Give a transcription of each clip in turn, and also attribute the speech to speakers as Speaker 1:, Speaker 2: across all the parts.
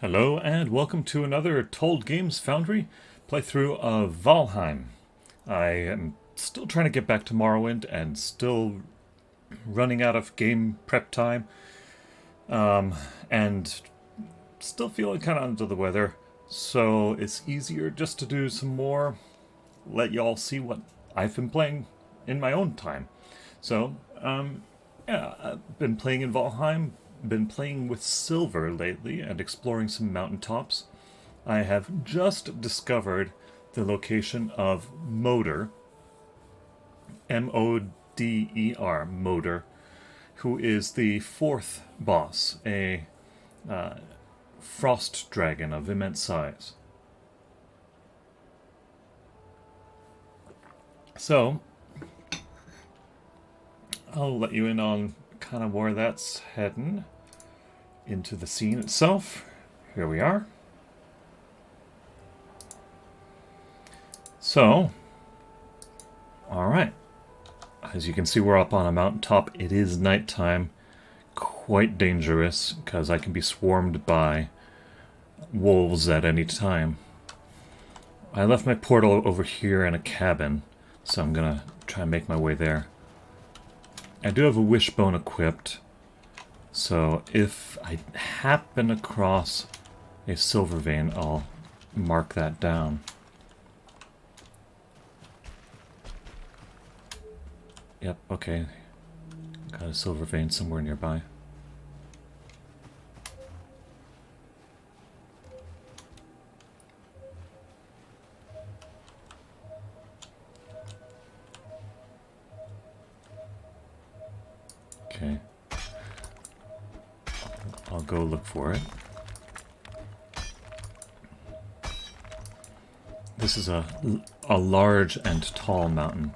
Speaker 1: Hello and welcome to another Told Games Foundry playthrough of Valheim. I am still trying to get back to Morrowind and still running out of game prep time, and still feeling kind of under the weather, so it's easier just to do some more, let y'all see what I've been playing in my own time. So, yeah, I've been playing in Valheim, been playing with silver lately and exploring some mountaintops. I have just discovered the location of Moder, Moder, Moder, who is the fourth boss, a frost dragon of immense size. So, I'll let you in on kind of where that's heading into the scene itself. Here we are. So, alright. As you can see, we're up on a mountaintop. It is nighttime. Quite dangerous, because I can be swarmed by wolves at any time. I left my portal over here in a cabin, so I'm gonna try and make my way there. I do have a wishbone equipped, so if I happen across a silver vein, I'll mark that down. Yep, okay. Got a silver vein somewhere nearby. Okay. I'll go look for it. This is a large and tall mountain.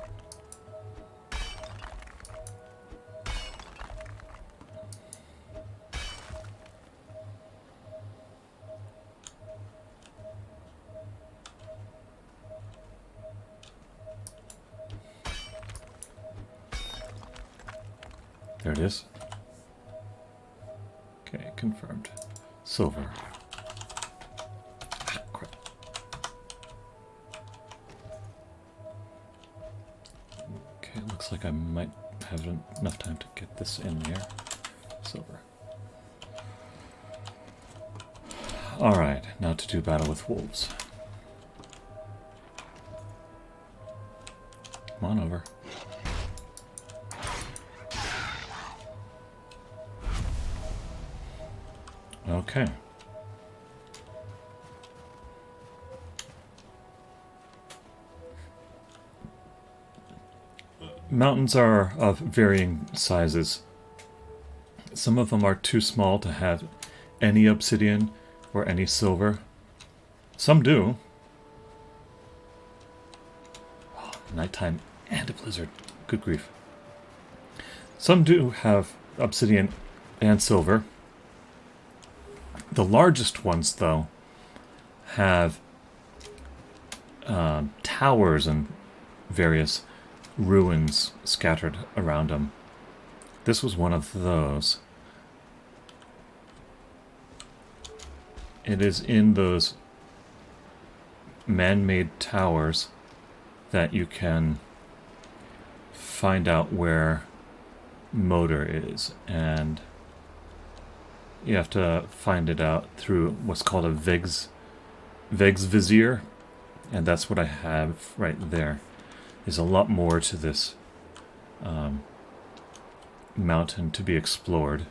Speaker 1: There it is. Okay, confirmed. Silver. Ah, crap. Okay, looks like I might have enough time to get this in there. Silver. Alright, now to do battle with wolves. Come on over. Okay. Mountains are of varying sizes. Some of them are too small to have any obsidian or any silver. Some do. Oh, nighttime and a blizzard. Good grief. Some do have obsidian and silver. The largest ones, though, have towers and various ruins scattered around them. This was one of those. It is in those man-made towers that you can find out where Moder is, and you have to find it out through what's called a Veg's Vizier, and that's what I have right there. There's a lot more to this mountain to be explored,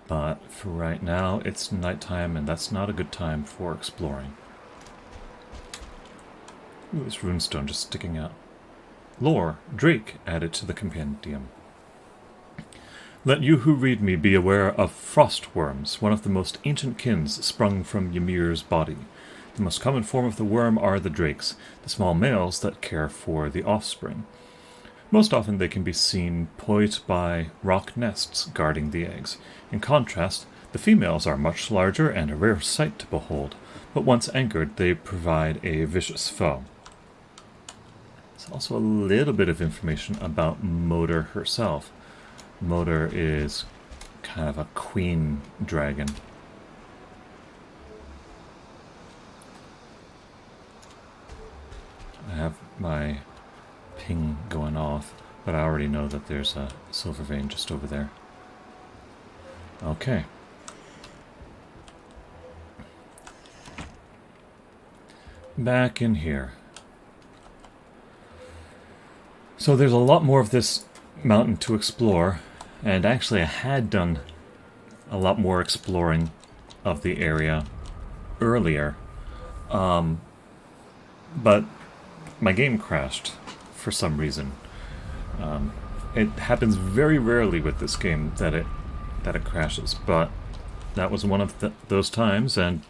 Speaker 1: but for right now it's nighttime, and that's not a good time for exploring. Ooh, this runestone just sticking out. Lore, Drake added to the compendium. Let you who read me be aware of frost worms, one of the most ancient kins sprung from Ymir's body. The most common form of the worm are the drakes, the small males that care for the offspring. Most often they can be seen poised by rock nests guarding the eggs. In contrast, the females are much larger and a rare sight to behold, but once anchored they provide a vicious foe. There's also a little bit of information about Moder herself. Moder is kind of a queen dragon. my ping going off, but I already know that there's a silver vein just over there. Okay. Back in here. So there's a lot more of this mountain to explore, and actually I had done a lot more exploring of the area earlier, but my game crashed for some reason. It happens very rarely with this game that it crashes, but that was one of those times, and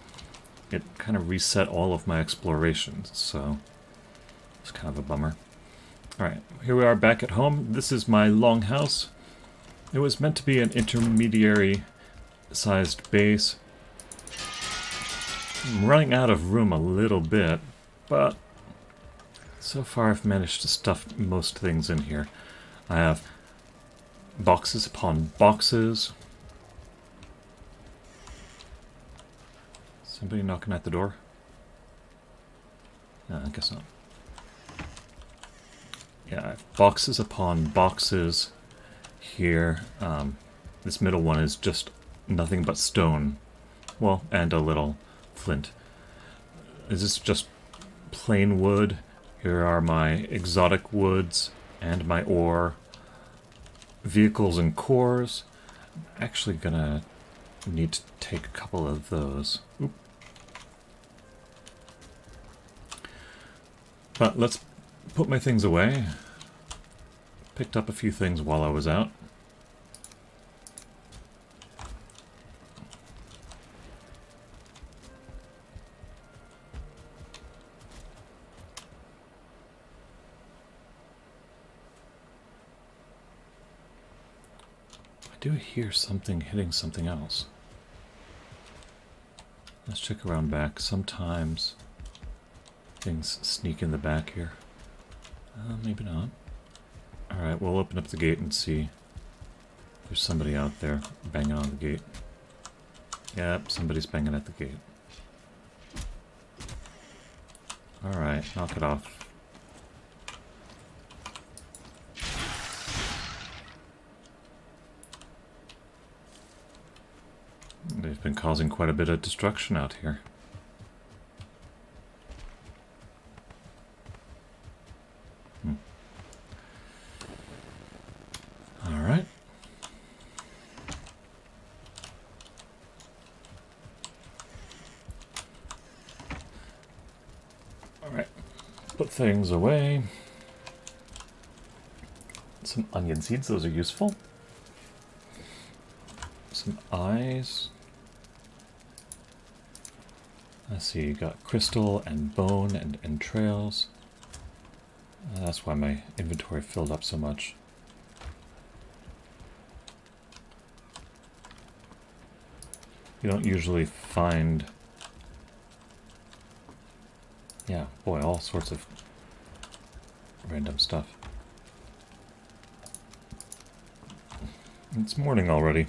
Speaker 1: it kind of reset all of my explorations, so it's kind of a bummer. Alright, here we are back at home. This is my longhouse. It was meant to be an intermediary-sized base. I'm running out of room a little bit, but so far I've managed to stuff most things in here. I have boxes upon boxes. Somebody knocking at the door? No, I guess not. Yeah, I have boxes upon boxes here. This middle one is just nothing but stone. Well, and a little flint. Is this just plain wood? Here are my exotic woods and my ore. Vehicles and cores. I'm actually gonna need to take a couple of those. Oop. But let's put my things away. Picked up a few things while I was out. I do hear something hitting something else. Let's check around back. Sometimes things sneak in the back here. Maybe not. Alright, we'll open up the gate and see if there's somebody out there banging on the gate. Yep, somebody's banging at the gate. Alright, knock it off. They've been causing quite a bit of destruction out here. Alright. Alright. Put things away. Some onion seeds, those are useful. Some eyes. Let's see, you got crystal and bone and entrails. That's why my inventory filled up so much. You don't usually find... Yeah, boy, all sorts of random stuff. It's morning already.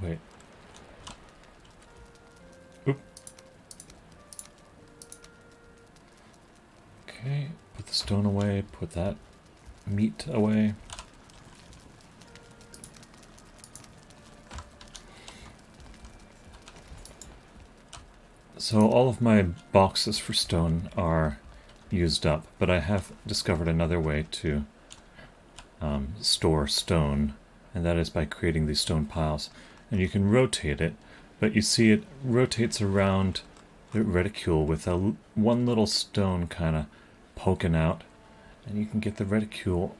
Speaker 1: Wait. Oop. Okay, put the stone away, put that meat away. So all of my boxes for stone are used up, but I have discovered another way to store stone, and that is by creating these stone piles. And you can rotate it, but you see it rotates around the reticule with one little stone kind of poking out, and you can get the reticule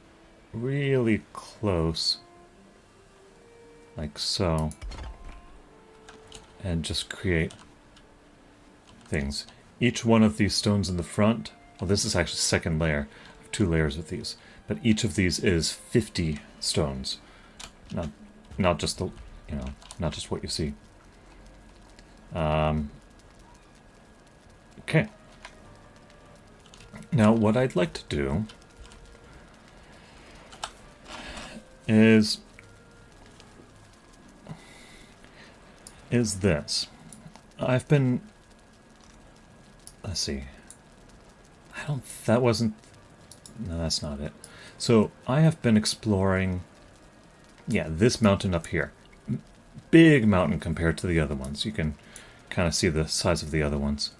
Speaker 1: really close, like so, and just create things. Each one of these stones in the front, well, this is actually second layer. I have 2 layers of these, but each of these is 50 stones. Not just the, you know, not just what you see. Okay. Now, what I'd like to do is is this. I've been... Let's see. That wasn't... No, that's not it. So, I have been exploring... Yeah, this mountain up here. Big mountain compared to the other ones. You can kind of see the size of the other ones.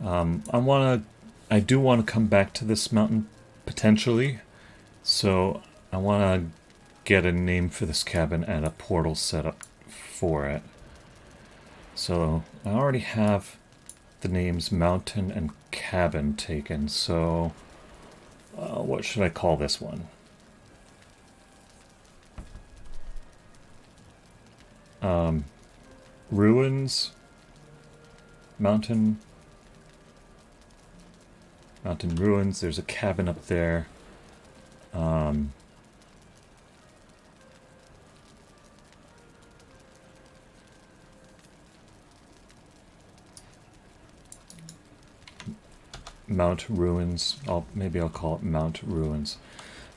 Speaker 1: I do want to come back to this mountain, potentially. So, I want to get a name for this cabin and a portal set up for it. So, I already have the names mountain and cabin taken, so what should I call this one? Ruins, mountain ruins. There's a cabin up there. Mount Ruins. Maybe I'll call it Mount Ruins.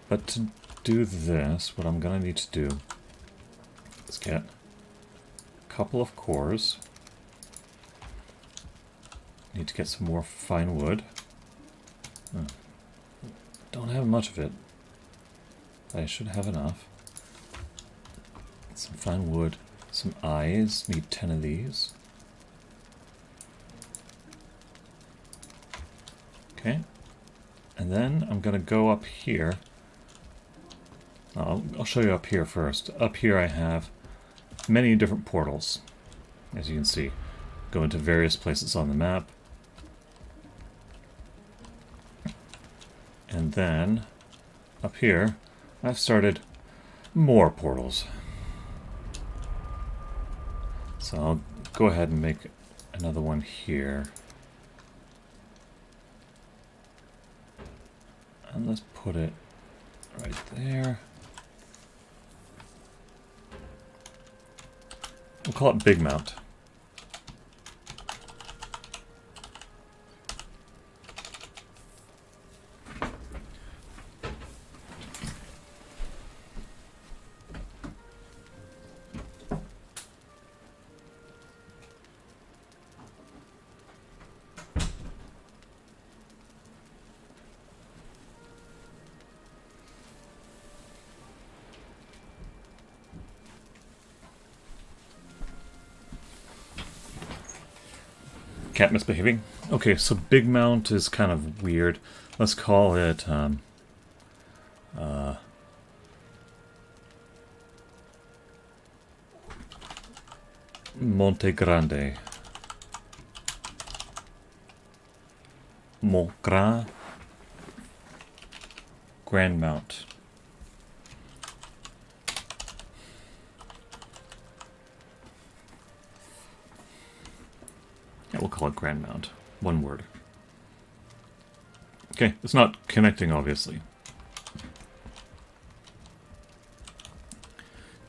Speaker 1: But to do this, what I'm gonna need to do is get a couple of cores. Need to get some more fine wood. Don't have much of it. I should have enough. Some fine wood. Some eyes. Need 10 of these. Okay. And then I'm going to go up here. I'll show you up here first. Up here I have many different portals. As you can see. Go into various places on the map. And then, up here, I've started more portals. So I'll go ahead and make another one here. And let's put it right there. We'll call it Big Mount. Cat misbehaving. Okay, so Big Mount is kind of weird. Let's call it Monte Grande. Grand Mount. Yeah, we'll call it Grand Mount. One word. Okay, it's not connecting, obviously.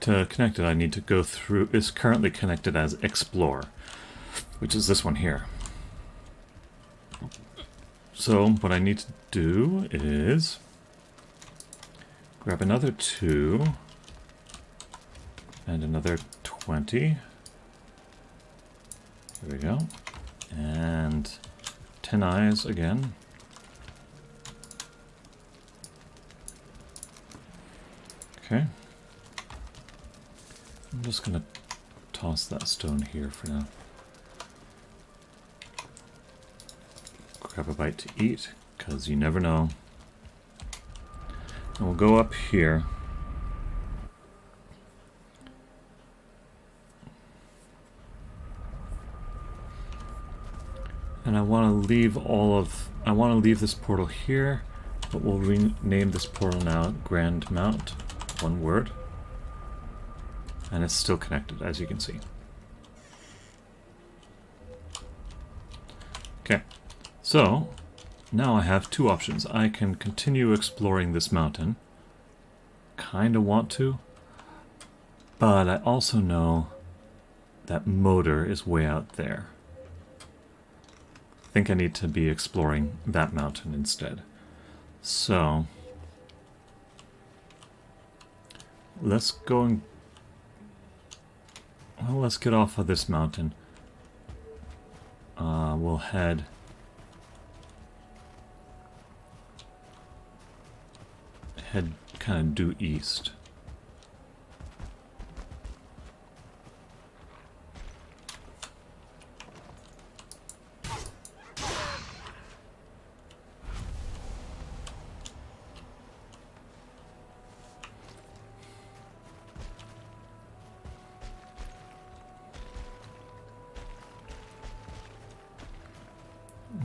Speaker 1: To connect it, I need to go through... It's currently connected as Explore, which is this one here. So, what I need to do is... grab another 2. And another 20. There we go. And 10 eyes again. Okay. I'm just going to toss that stone here for now. Grab a bite to eat, because you never know. And we'll go up here. And I want to leave this portal here, but we'll rename this portal now Grand Mount, one word. And it's still connected, as you can see. Okay, so now I have 2 options. I can continue exploring this mountain. Kinda want to, but I also know that Motor is way out there. I think I need to be exploring that mountain instead. So, let's go and... Well, let's get off of this mountain. We'll head kind of due east.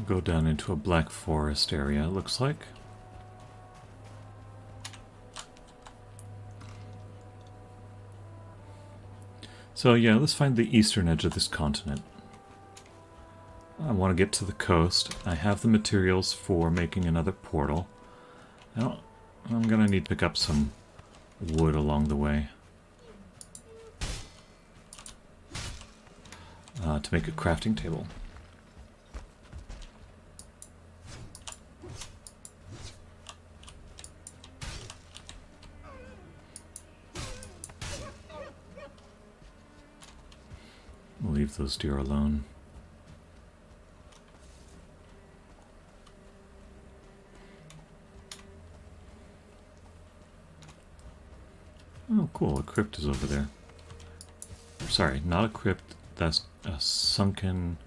Speaker 1: Go down into a black forest area, it looks like. So yeah, let's find the eastern edge of this continent. I want to get to the coast. I have the materials for making another portal. I'm gonna need to pick up some wood along the way. To make a crafting table. Leave those deer alone. Oh, cool. A crypt is over there. Sorry, not a crypt. That's a sunken...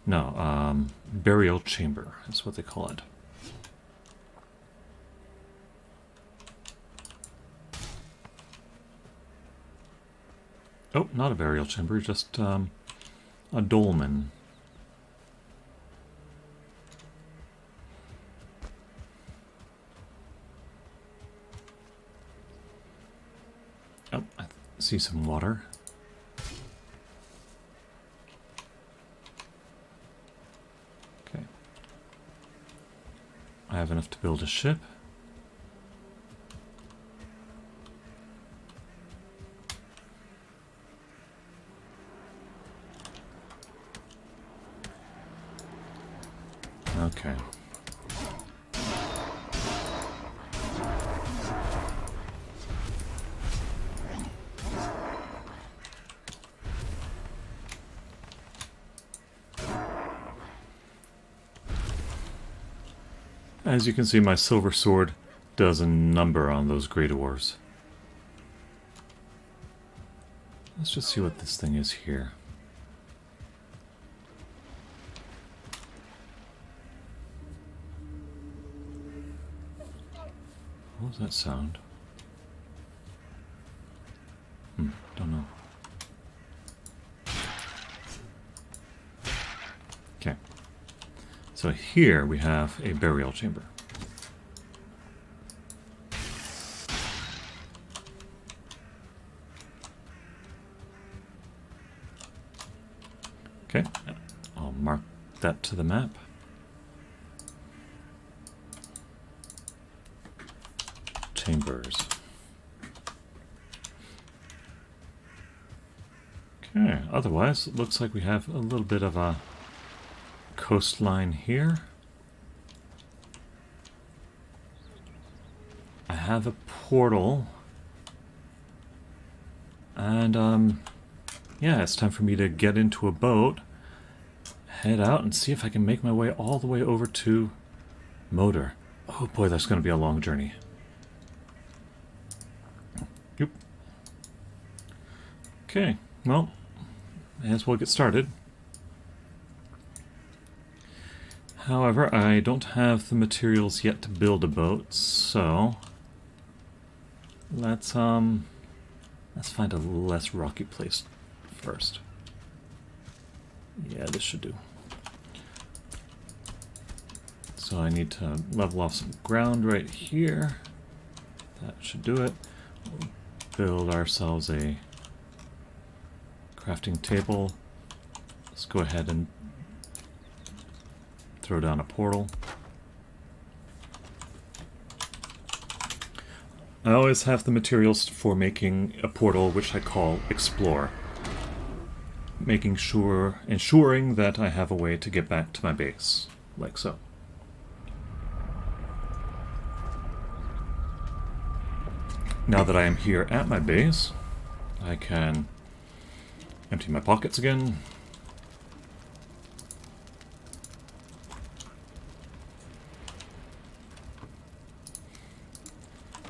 Speaker 1: No, burial chamber. That's what they call it. Oh, not a burial chamber, just a dolmen. Oh, I see some water. Okay. I have enough to build a ship. Okay. As you can see, my silver sword does a number on those great ores. Let's just see what this thing is here. What was that sound? Don't know. Okay. So here we have a burial chamber. Okay, I'll mark that to the map. Chambers. Okay, otherwise it looks like we have a little bit of a coastline here. I have a portal. And yeah, it's time for me to get into a boat, head out and see if I can make my way all the way over to Moder. Oh boy, that's going to be a long journey. Yep. Okay, well, may as well get started. However, I don't have the materials yet to build a boat, so let's find a less rocky place first. Yeah, this should do. So I need to level off some ground right here. That should do it. We'll build ourselves a crafting table. Let's go ahead and throw down a portal. I always have the materials for making a portal, which I call Explore. Ensuring that I have a way to get back to my base, like so. Now that I am here at my base, I can Empty my pockets again.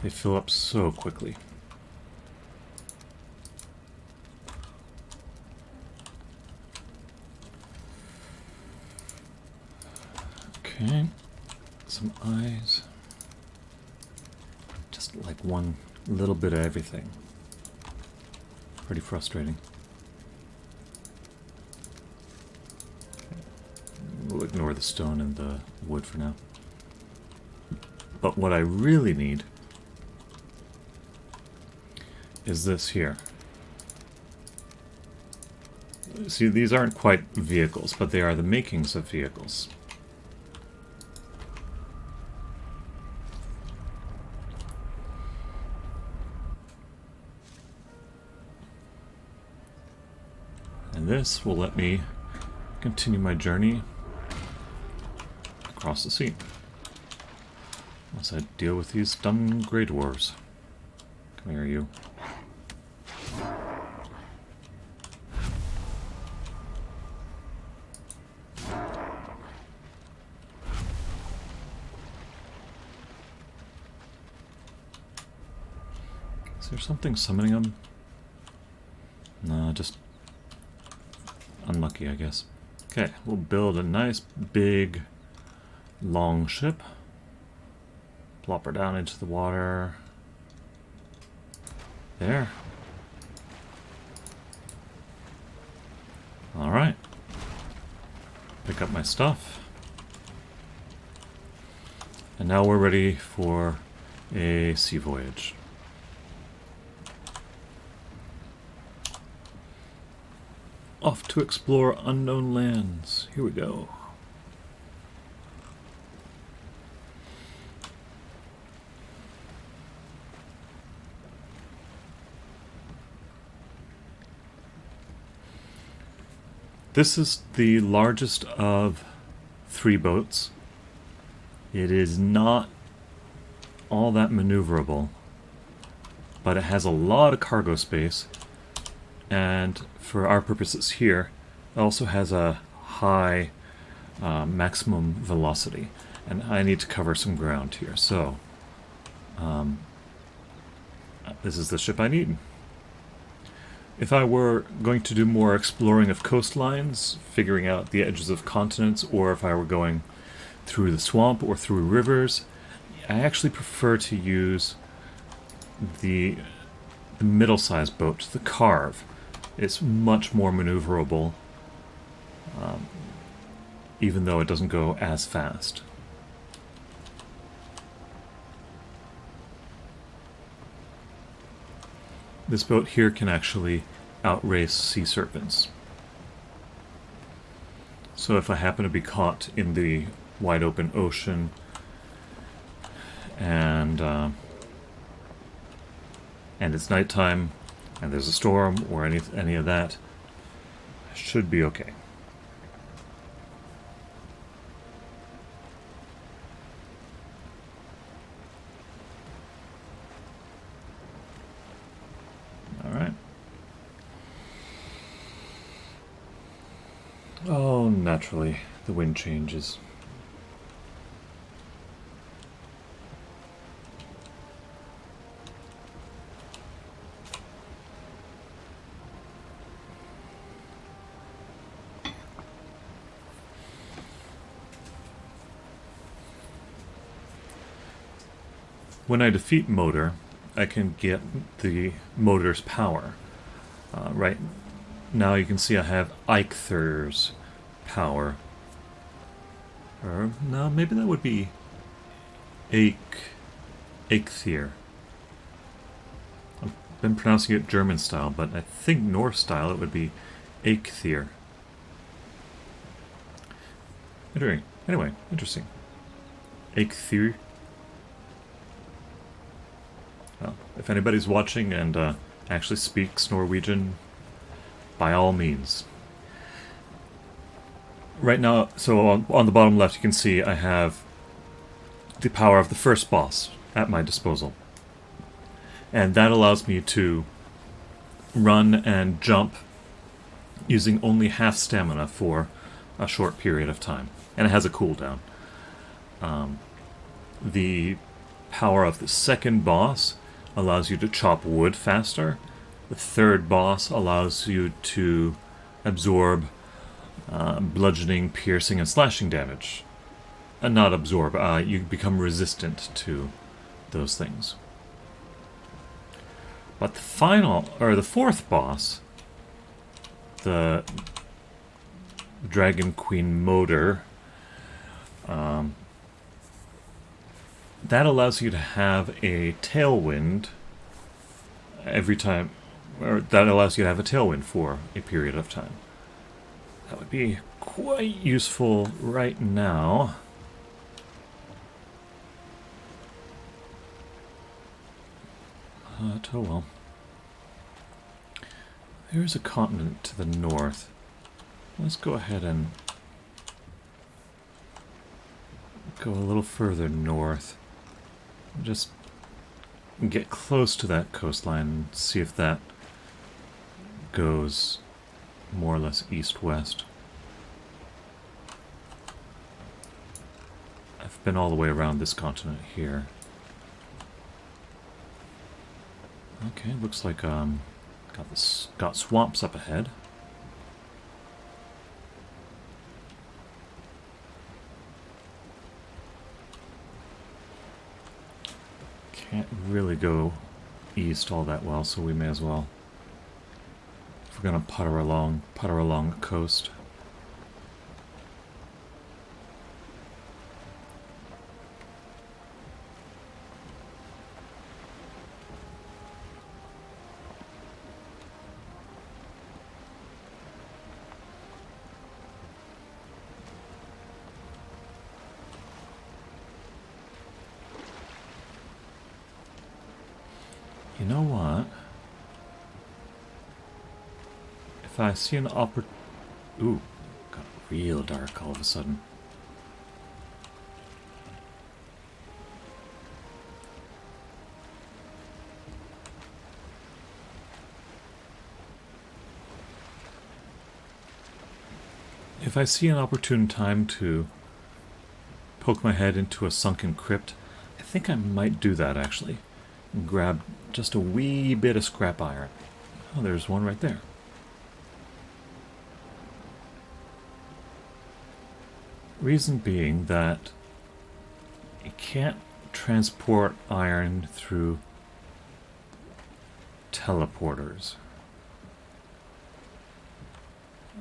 Speaker 1: They fill up so quickly. Okay, some eyes. Just like one little bit of everything. Pretty frustrating. We'll ignore the stone and the wood for now. But what I really need is this here. See, these aren't quite vehicles, but they are the makings of vehicles. And this will let me continue my journey across the sea. Once I deal with these dumb Grey Dwarves. Come here, you. Is there something summoning them? No, just unlucky, I guess. Okay, we'll build a nice, big, long ship. Plop her down into the water. There. Alright. Pick up my stuff. And now we're ready for a sea voyage. Off to explore unknown lands. Here we go. This is the largest of 3 boats. It is not all that maneuverable, but it has a lot of cargo space, and for our purposes here, it also has a high maximum velocity, and I need to cover some ground here, so this is the ship I need. If I were going to do more exploring of coastlines, figuring out the edges of continents, or if I were going through the swamp or through rivers, I actually prefer to use the middle-sized boat, the Carve. It's much more maneuverable, even though it doesn't go as fast. This boat here can actually outrace sea serpents. So if I happen to be caught in the wide open ocean and it's nighttime and there's a storm or any of that, I should be okay. Alright. Oh, naturally, the wind changes. When I defeat Motor, I can get the motor's power. Right now you can see I have Eikthr's power. Or, no, maybe that would be Eikthyr. I've been pronouncing it German style, but I think Norse style it would be Eikthyr. Anyway, interesting. Eikthyr. Well, if anybody's watching and actually speaks Norwegian, by all means. Right now, so on the bottom left you can see I have the power of the first boss at my disposal. And that allows me to run and jump using only half stamina for a short period of time. And it has a cooldown. The power of the second boss allows you to chop wood faster. The third boss allows you to absorb bludgeoning, piercing, and slashing damage. Not absorb, you become resistant to those things. But the fourth boss, the Dragon Queen Motor, that allows you to have a tailwind every time, or that allows you to have a tailwind for a period of time. That would be quite useful right now. Oh well. There's a continent to the north. Let's go ahead and go a little further north. Just get close to that coastline and see if that goes more or less east-west. I've been all the way around this continent here. Okay, looks like got swamps up ahead. Can't really go east all that well, so we may as well. If we're gonna putter along the coast. You know what? If I see an Ooh, got real dark all of a sudden. If I see an opportune time to poke my head into a sunken crypt, I think I might do that actually. And grab just a wee bit of scrap iron. Oh, there's one right there. Reason being that you can't transport iron through teleporters.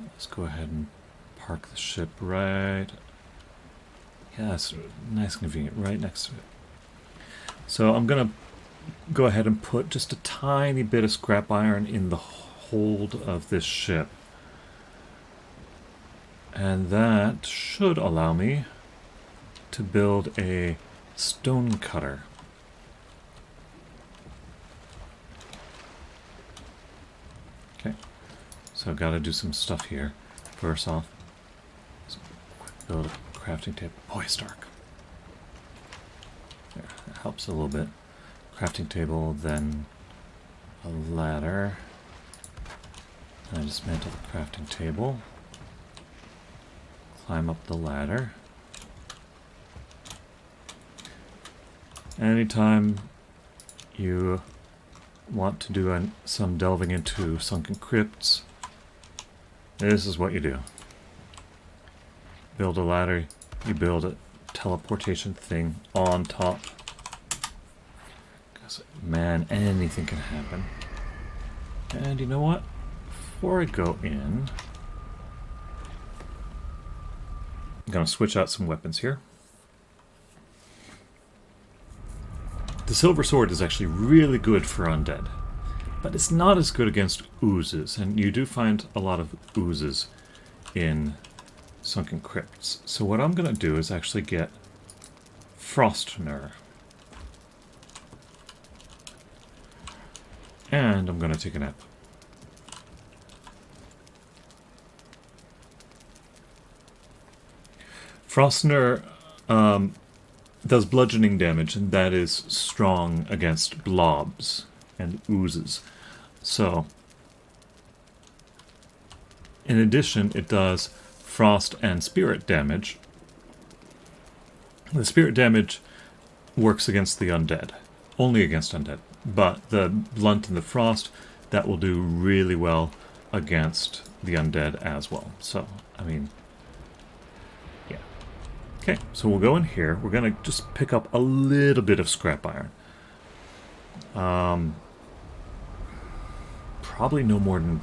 Speaker 1: Let's go ahead and park the ship right... Yeah, it's nice and convenient, right next to it. So I'm going to go ahead and put just a tiny bit of scrap iron in the hold of this ship. And that should allow me to build a stone cutter. Okay, so I've got to do some stuff here. First off, let's build a crafting table. Boy, it's dark. There, that helps a little bit. Crafting table, then a ladder. And I dismantle the crafting table. Climb up the ladder. Anytime you want to do some delving into sunken crypts, this is what you do. Build a ladder, you build a teleportation thing on top. Because, man, anything can happen. And you know what? Before I go in, I'm going to switch out some weapons here. The silver sword is actually really good for undead, but it's not as good against oozes, and you do find a lot of oozes in sunken crypts. So what I'm going to do is actually get Frostner. And I'm going to take a nap. Frostner does bludgeoning damage, and that is strong against blobs and oozes. So, In addition, it does frost and spirit damage. The spirit damage works against the undead, only against undead. But the blunt and the frost, that will do really well against the undead as well. So, I mean, yeah. Okay, so we'll go in here. We're going to just pick up a little bit of scrap iron. Probably no more than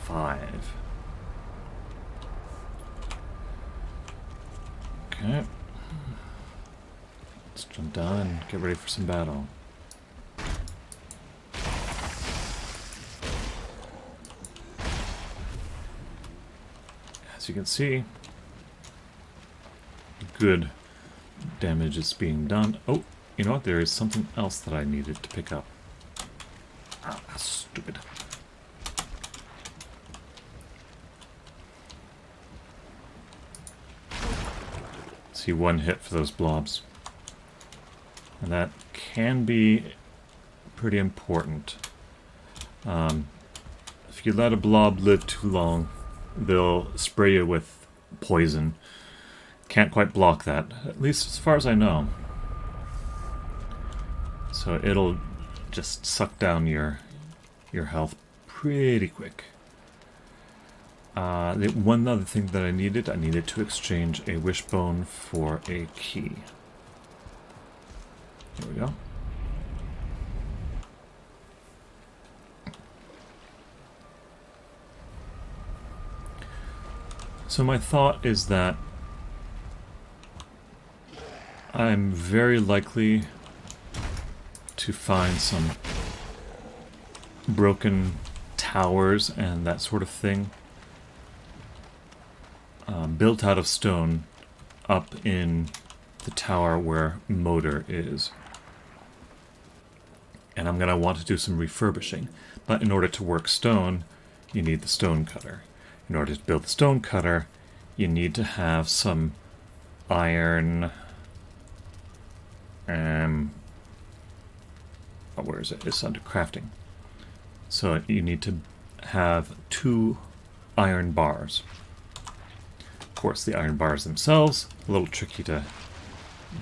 Speaker 1: 5. Okay. Let's jump down and get ready for some battle. As you can see, good damage is being done. Oh, you know what? There is something else that I needed to pick up. Ah, stupid. See, 1 hit for those blobs. And that can be pretty important. If you let a blob live too long, they'll spray you with poison. Can't quite block that, at least as far as I know. So it'll just suck down your health pretty quick. The one other thing that I needed to exchange a wishbone for a key. Here we go. So my thought is that I'm very likely to find some broken towers and that sort of thing built out of stone up in the tower where Motor is. And I'm going to want to do some refurbishing. But in order to work stone, you need the stone cutter. In order to build the stone cutter, you need to have some iron. Oh, where is it? It's under crafting. So you need to have 2 iron bars. Of course, the iron bars themselves, a little tricky to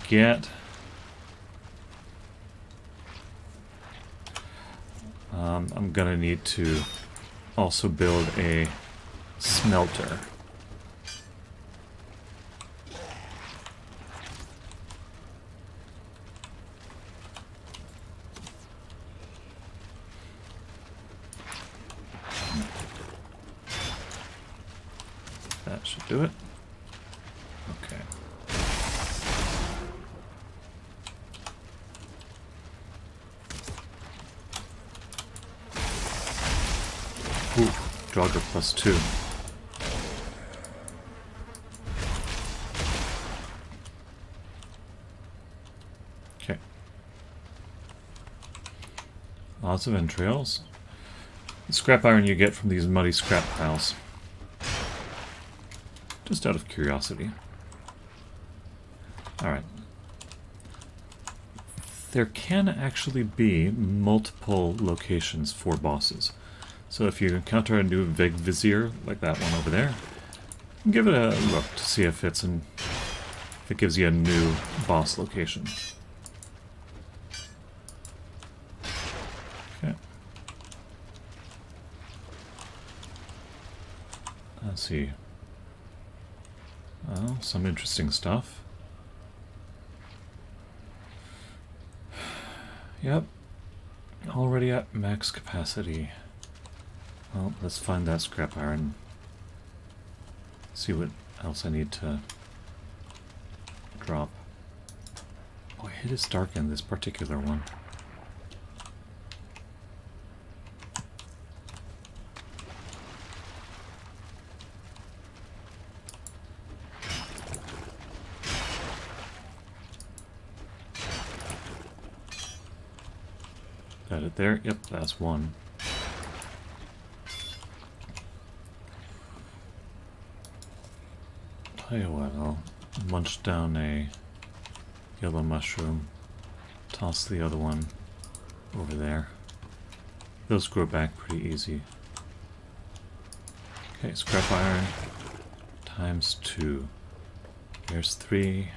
Speaker 1: get. I'm gonna need to also build a smelter. That should do it. Okay. Ooh, Jogger +2. Okay. Lots of entrails. The scrap iron you get from these muddy scrap piles. Just out of curiosity. Alright. There can actually be multiple locations for bosses. So if you encounter a new Vizier, like that one over there, give it a look to see if it's if it gives you a new boss location. Okay. Let's see. Well, some interesting stuff. Yep. Already at max capacity. Well, let's find that scrap iron. See what else I need to drop. Oh, it is dark in this particular one. Got it there? Yep, that's one. Tell you what, I'll munch down a yellow mushroom, toss the other one over there. Those grow back pretty easy. Okay, scrap iron times 2. There's 3.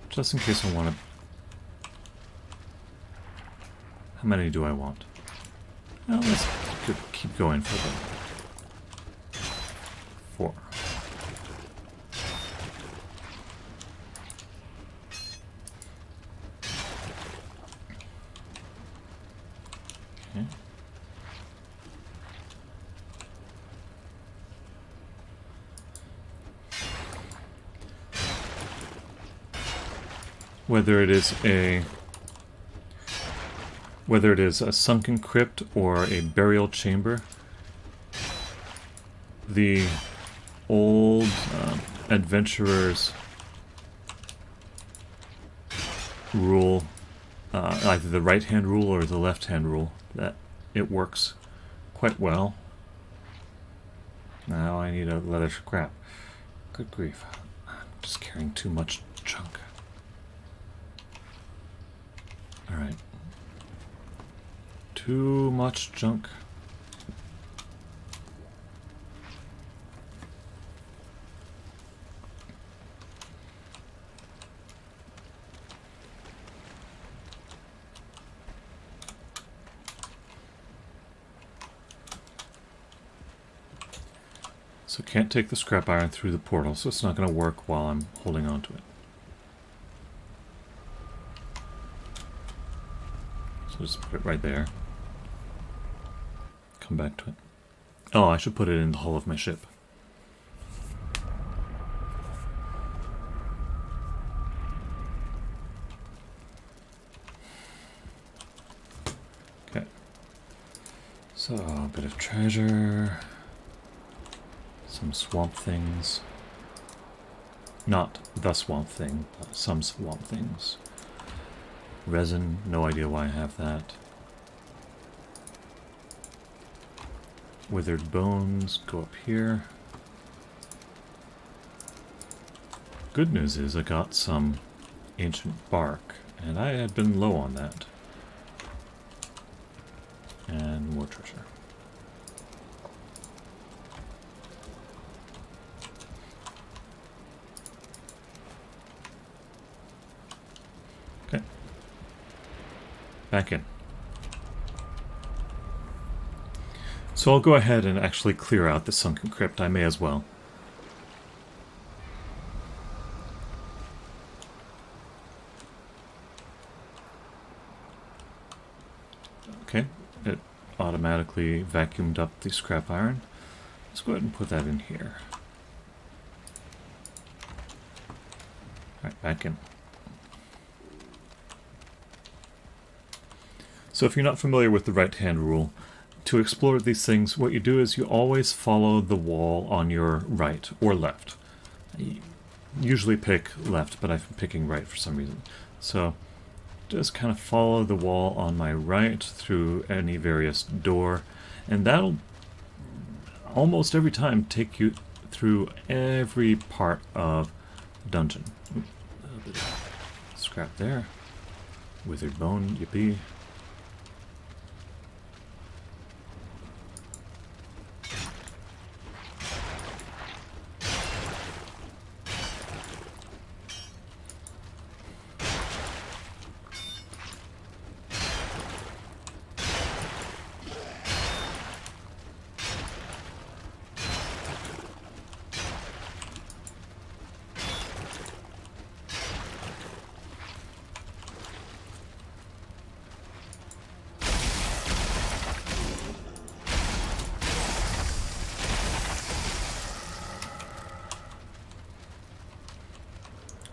Speaker 1: Just in case I want to... How many do I want? Well, let's keep going for the 4. Okay. Whether it is a sunken crypt or a burial chamber, the old adventurers rule, either the right-hand rule or the left-hand rule, that it works quite well. Now I need a leather scrap. Good grief. I'm just carrying too much junk. Alright. Too much junk. So can't take the scrap iron through the portal, so it's not going to work while I'm holding on to it. So just put it right there. Come back to it. Oh, I should put it in the hull of my ship. Okay. So, a bit of treasure. Some swamp things. Not the swamp thing, but some swamp things. Resin, no idea why I have that. Withered bones go up here. Good news is I got some ancient bark, and I had been low on that. And more treasure. Okay. Back in. So I'll go ahead and actually clear out the sunken crypt. I may as well. Okay, it automatically vacuumed up the scrap iron. Let's go ahead and put that in here. Alright, back in. So if you're not familiar with the right-hand rule, to explore these things, what you do is you always follow the wall on your right or left. You usually pick left, but I've been picking right for some reason. So just kind of follow the wall on my right through any various door, and that'll almost every time take you through every part of the dungeon. Oop, a little bit of scrap there. Withered bone, yippee.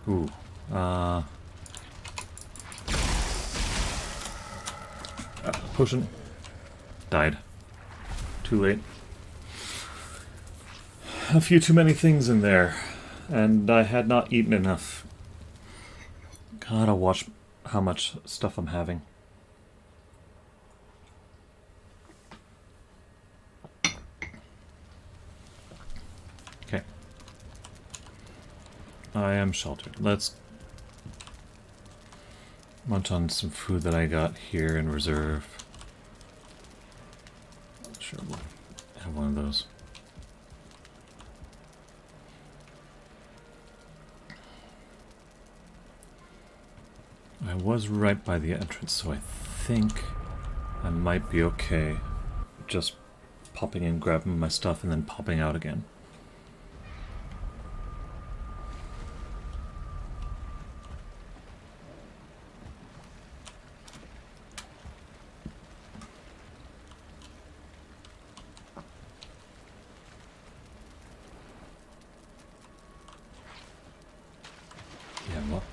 Speaker 1: Ooh, potion. Died. Too late. A few too many things in there, and I had not eaten enough. Gotta watch how much stuff I'm having. Okay. I am sheltered. Let's munch on some food that I got here in reserve. Sure, we'll have one of those. I was right by the entrance, so I think I might be okay just popping in, grabbing my stuff, and then popping out again. Yeah, well.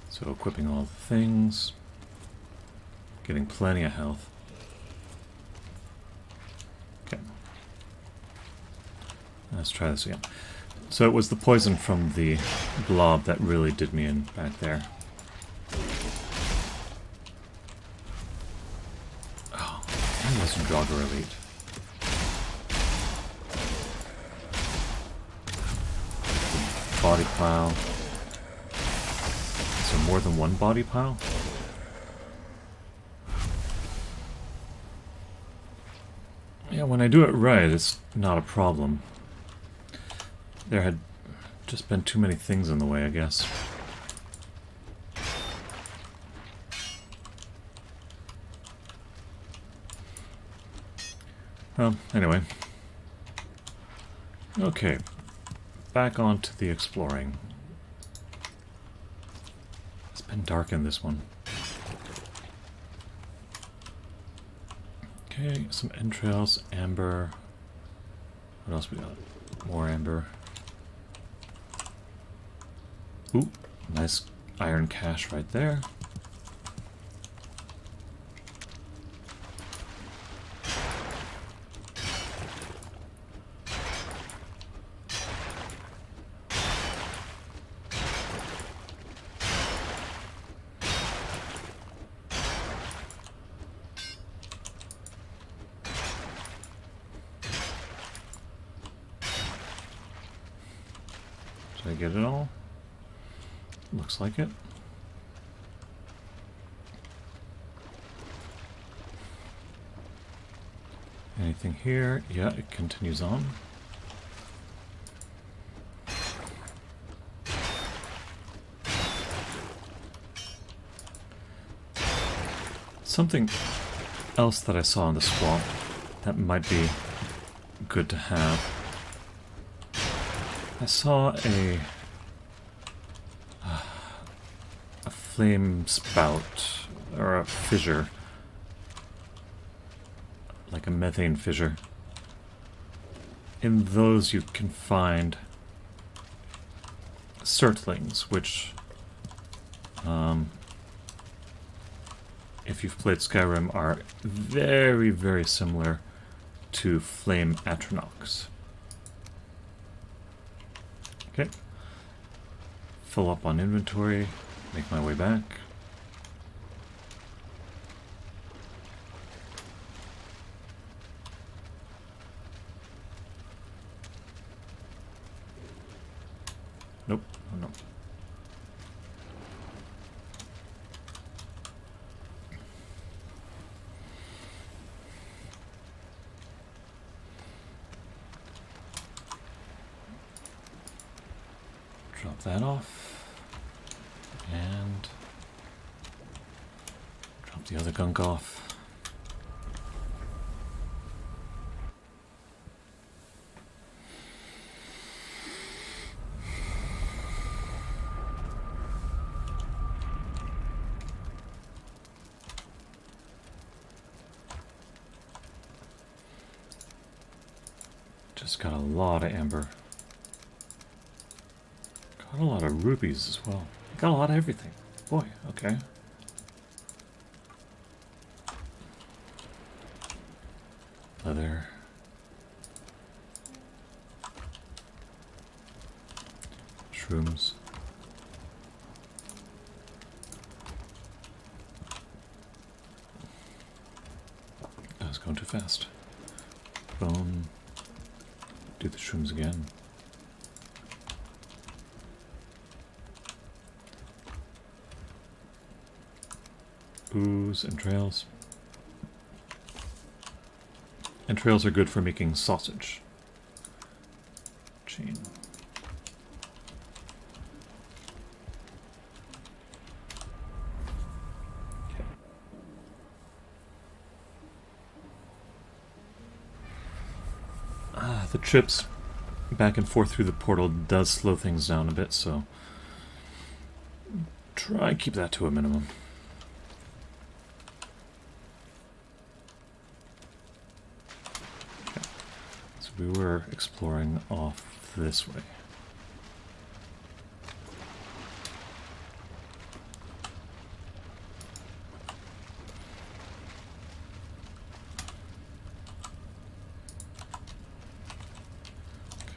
Speaker 1: So equipping all the things, getting plenty of health. Okay. Let's try this again. So it was the poison from the blob that really did me in back there. Oh, that was Jogger Elite. Body pile. Is there more than one body pile? Yeah, when I do it right, it's not a problem. There had just been too many things in the way, I guess. Well, anyway. Okay. Back on to the exploring. It's been dark in this one. Okay, some entrails, amber. What else we got? More amber. Ooh, nice iron cache right there. Did I get it all? Looks like it. Anything here? Yeah, it continues on. Something else that I saw in the swamp that might be good to have. I saw a flame spout, or a fissure, like a methane fissure. In those you can find certlings, which, if you've played Skyrim, are very, very similar to flame atronachs. Okay. Fill up on inventory. Make my way back. Nope. Oh, no. Drop that off. And drop the other gunk off. Just got a lot of amber. Got a lot of rubies as well. Got a lot of everything. Boy, okay. Leather. Shrooms. I was going too fast. Bone. Do the shrooms again. ooze, entrails. Entrails are good for making sausage. Chain. Okay. The trips back and forth through the portal does slow things down a bit, so try and keep that to a minimum. Okay. So we were exploring off this way.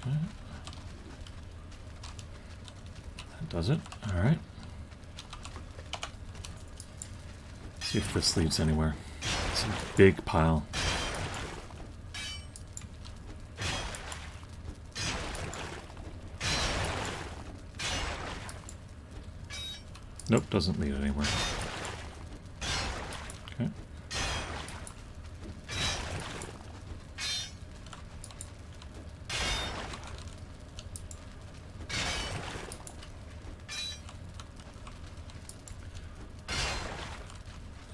Speaker 1: Okay. That does it. All right. See if this leads anywhere. It's a big pile. Nope, doesn't lead anywhere. Okay.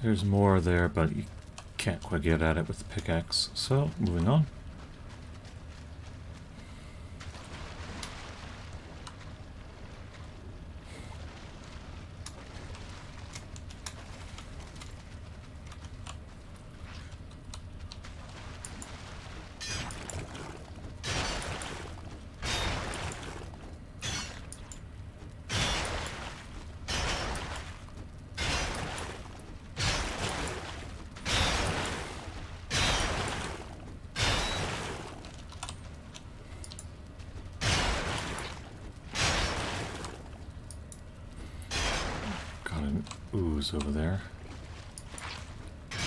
Speaker 1: There's more there, but you can't quite get at it with the pickaxe. So, moving on. Ooze over there.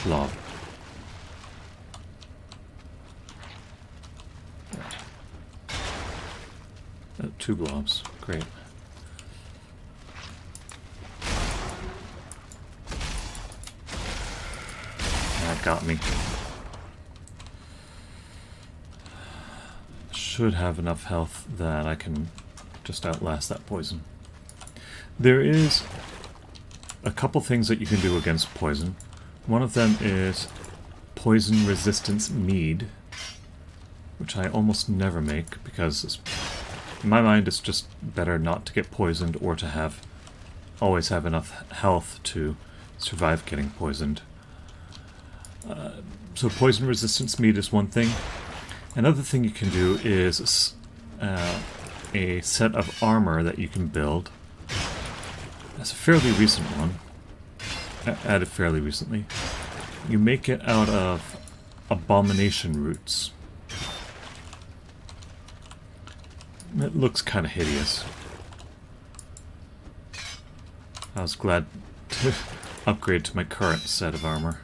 Speaker 1: Blob. Two blobs. Great. That got me. Should have enough health that I can just outlast that poison. There is a couple things that you can do against poison. One of them is poison resistance mead, which I almost never make because in my mind it's just better not to get poisoned or to always have enough health to survive getting poisoned. So poison resistance mead is one thing. Another thing you can do is a set of armor that you can build. That's a fairly recent one. Added fairly recently. You make it out of Abomination roots. It looks kind of hideous. I was glad to upgrade to my current set of armor.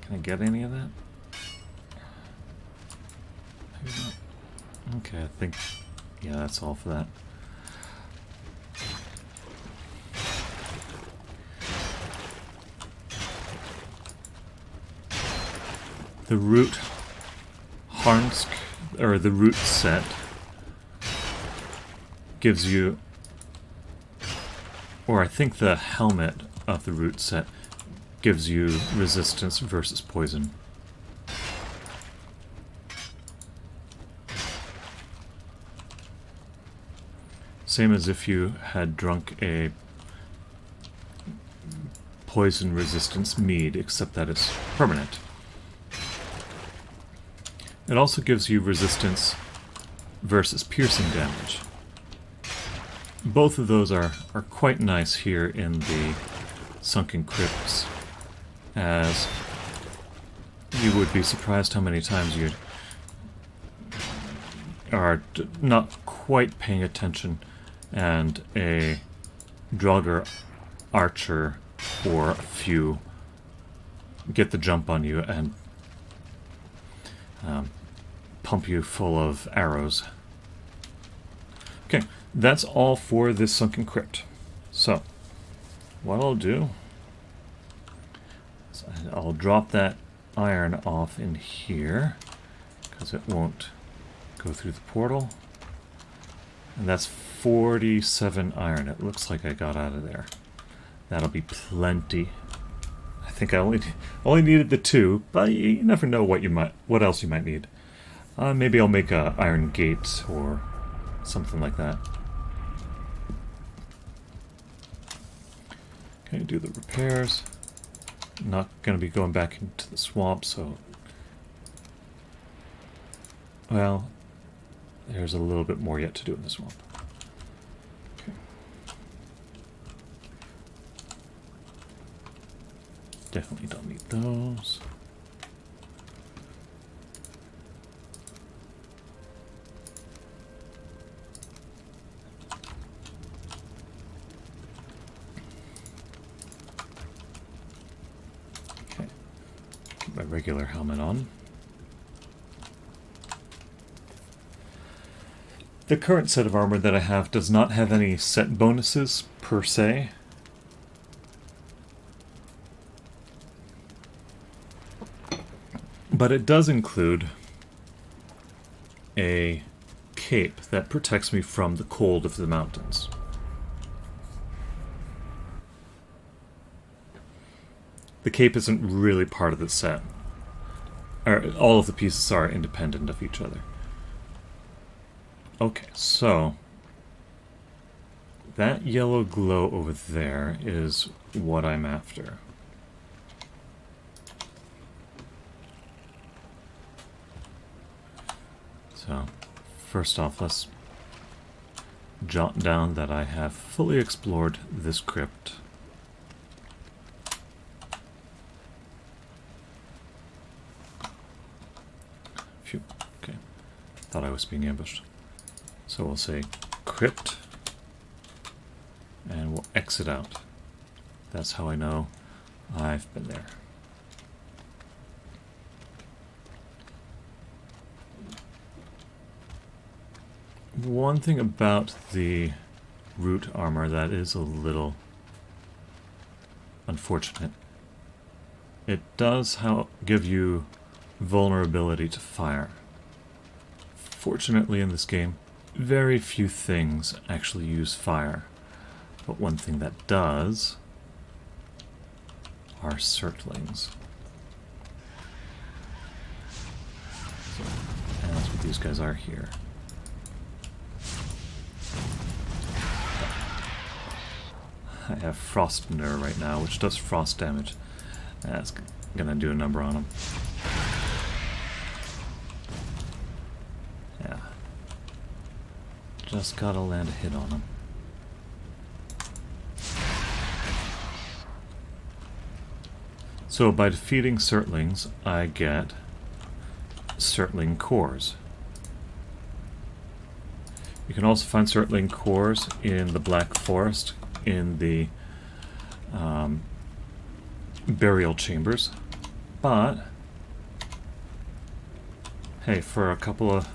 Speaker 1: Can I get any of that? Maybe not. Okay, I think... yeah, that's all for that. The root Harnsk, or the root set, gives you, or I think the helmet of the root set gives you resistance versus poison. Same as if you had drunk a poison resistance mead, except that it's permanent. It also gives you resistance versus piercing damage. Both of those are quite nice here in the Sunken Crypts, as you would be surprised how many times you are not quite paying attention and a Draugr archer or a few get the jump on you and pump you full of arrows. Okay, that's all for this Sunken Crypt. So, what I'll do is I'll drop that iron off in here, because it won't go through the portal. And that's 47 iron. It looks like I got out of there. That'll be plenty. I think I only needed the 2, but you never know what else you might need. Maybe I'll make a iron gate or something like that. Okay, do the repairs. Not going to be going back into the swamp, so... Well, there's a little bit more yet to do in the swamp. Okay. Definitely don't need those. My regular helmet on. The current set of armor that I have does not have any set bonuses per se. But it does include a cape that protects me from the cold of the mountains. The cape isn't really part of the set. All of the pieces are independent of each other. Okay, so that yellow glow over there is what I'm after. So, first off, let's jot down that I have fully explored this crypt. Phew, okay. Thought I was being ambushed. So we'll say crypt, and we'll exit out. That's how I know I've been there. One thing about the root armor that is a little unfortunate, it does give you vulnerability to fire. Fortunately in this game, very few things actually use fire, but one thing that does are surtlings. And that's what these guys are here. I have Frost Nur right now, which does frost damage. That's gonna do a number on him. Yeah. Just gotta land a hit on him. So by defeating Surtlings, I get Surtling cores. You can also find Surtling cores in the Black Forest, in the burial chambers, but hey, for a couple of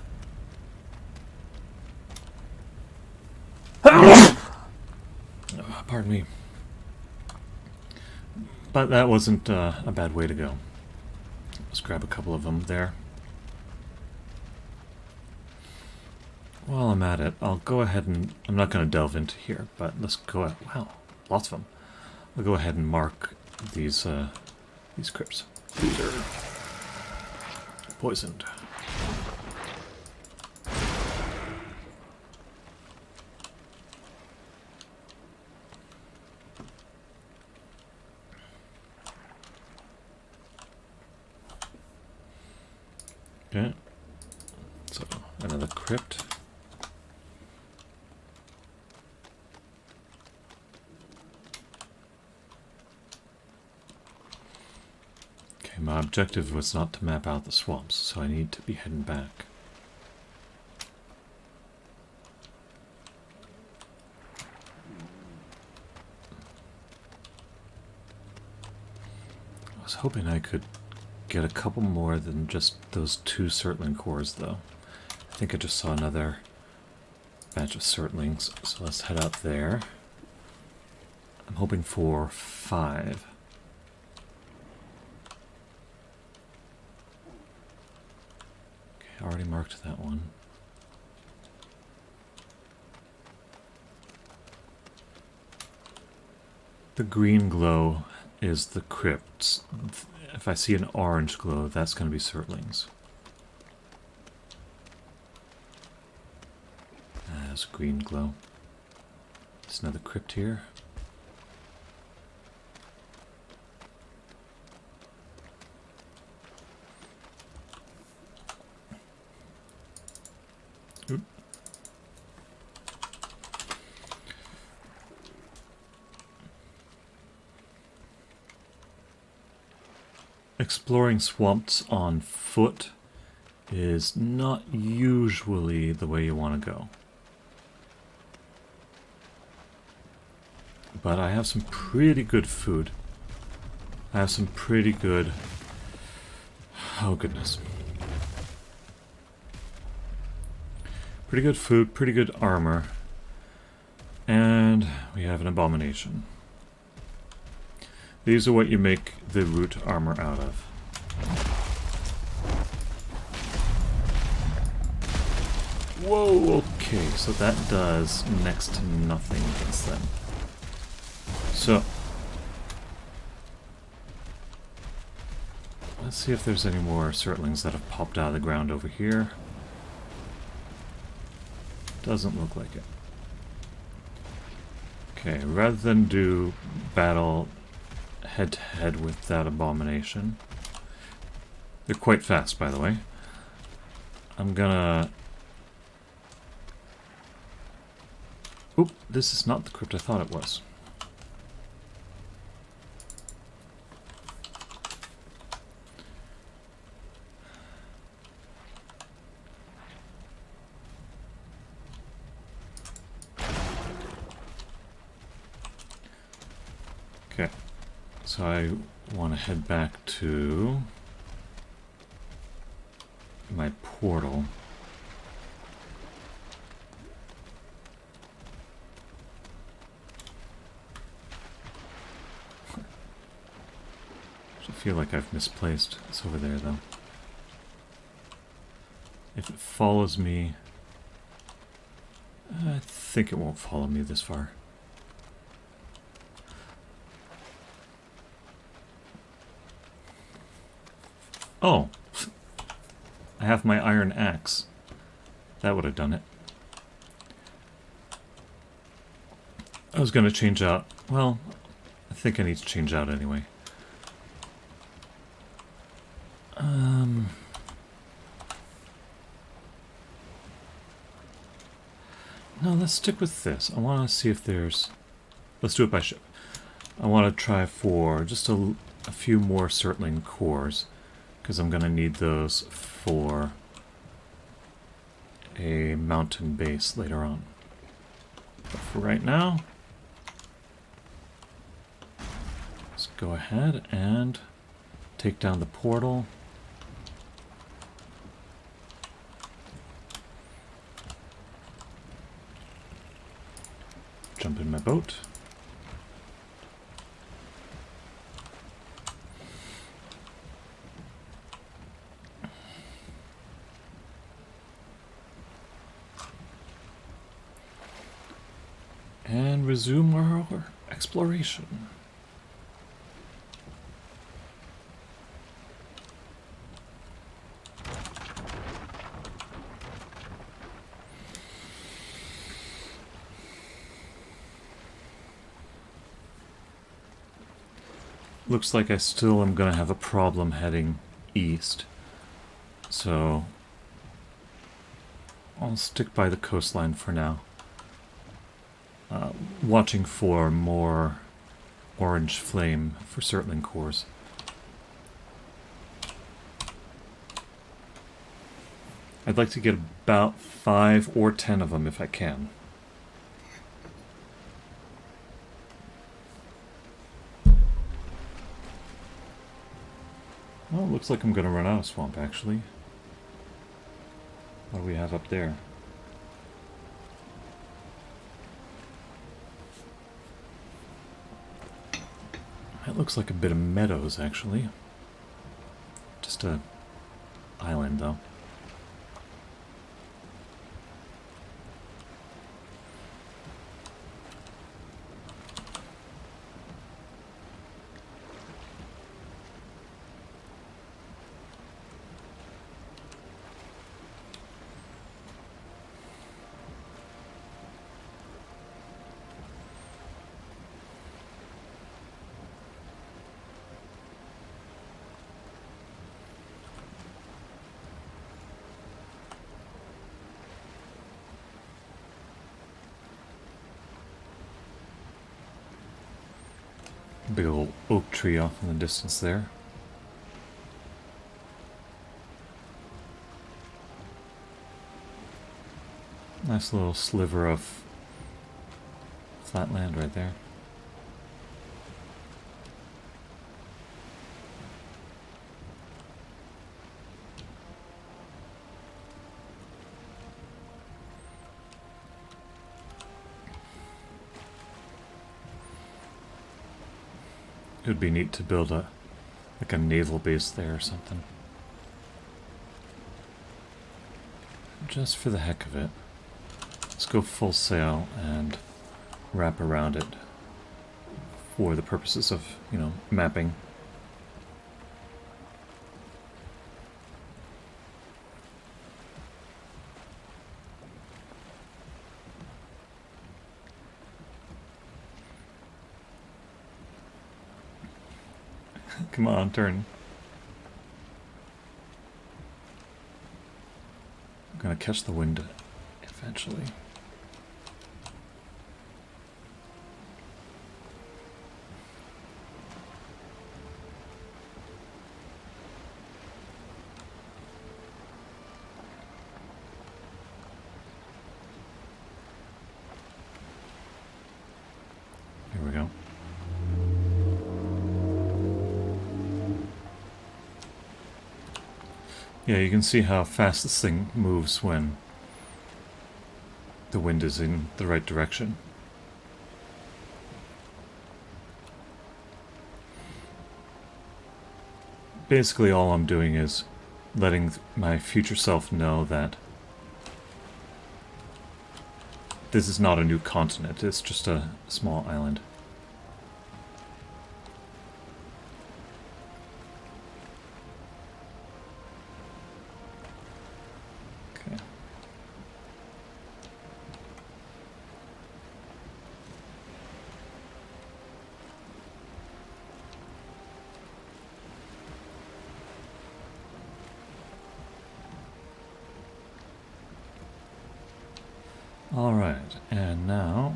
Speaker 1: pardon me, but that wasn't a bad way to go. Let's grab a couple of them there. While I'm at it, I'll go ahead and... I'm not going to delve into here, but let's go ahead... Wow, lots of them. I'll go ahead and mark these crypts. These are poisoned. Okay. So, another crypt. My objective was not to map out the swamps, so I need to be heading back. I was hoping I could get a couple more than just those 2 Surtling cores, though. I think I just saw another batch of Surtlings, so let's head out there. I'm hoping for 5. Okay, I already marked that one. The green glow is the crypts. If I see an orange glow, that's going to be Surtlings. There's a green glow. There's another crypt here. Oop. Exploring swamps on foot is not usually the way you want to go. But I have some pretty good food. I have some pretty good... Oh, goodness. Pretty good food, pretty good armor. And we have an Abomination. These are what you make the root armor out of. Whoa, okay, so that does next to nothing against them. So, let's see if there's any more Surtlings that have popped out of the ground over here. Doesn't look like it. Okay, rather than do battle head-to-head with that Abomination, they're quite fast, by the way. I'm gonna... Oop, this is not the crypt I thought it was. Okay, so I want to head back to my portal. I feel like I've misplaced. It's over there, though. If it follows me... I think it won't follow me this far. Oh! I have my iron axe. That would have done it. I was going to change out... Well, I think I need to change out anyway. No, let's stick with this. I want to see if there's... Let's do it by ship. I want to try for just a few more Surtling cores, because I'm going to need those for a mountain base later on. But for right now, let's go ahead and take down the portal. Jump in my boat. And resume our exploration. Looks like I still am going to have a problem heading east. So I'll stick by the coastline for now. Watching for more orange flame for Surtling cores. I'd like to get about 5 or 10 of them if I can. Well, it looks like I'm going to run out of swamp, actually. What do we have up there? That looks like a bit of meadows, actually. Just a island, though. Big old oak tree off in the distance there. Nice little sliver of flat land right there. It would be neat to build a naval base there or something. Just for the heck of it. Let's go full sail and wrap around it for the purposes of, you know, mapping. Come on, turn. I'm gonna catch the wind eventually. Here we go. Yeah, you can see how fast this thing moves when the wind is in the right direction. Basically, all I'm doing is letting my future self know that this is not a new continent, it's just a small island. Okay. All right, and now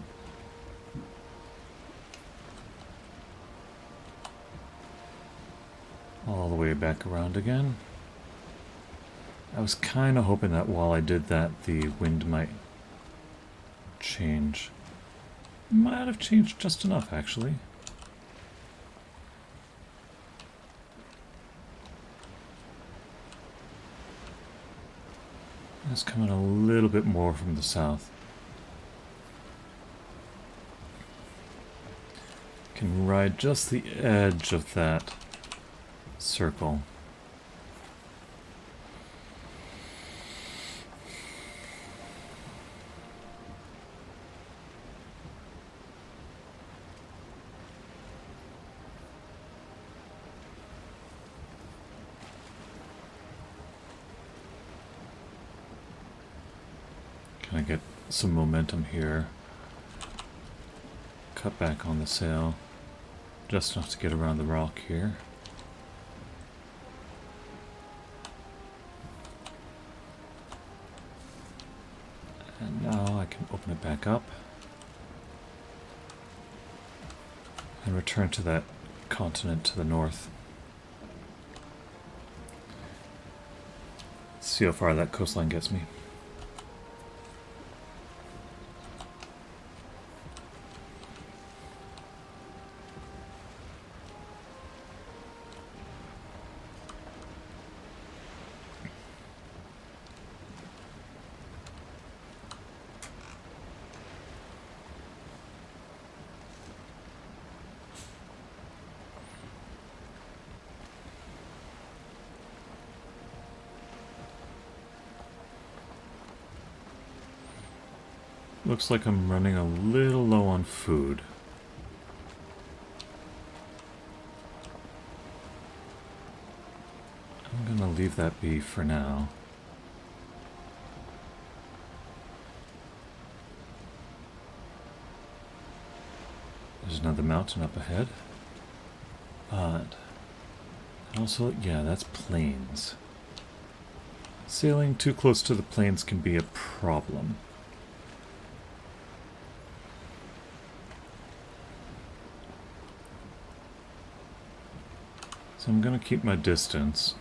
Speaker 1: all the way back around again. I was kind of hoping that while I did that, the wind might change. Might have changed just enough, actually. It's coming a little bit more from the south. Can ride just the edge of that circle. Kind of get some momentum here. Cut back on the sail. Just enough to get around the rock here. And now I can open it back up. And return to that continent to the north. See how far that coastline gets me. looks like I'm running a little low on food. I'm gonna leave that be for now. There's another mountain up ahead. But also, yeah, that's plains. Sailing too close to the plains can be a problem. So I'm gonna keep my distance.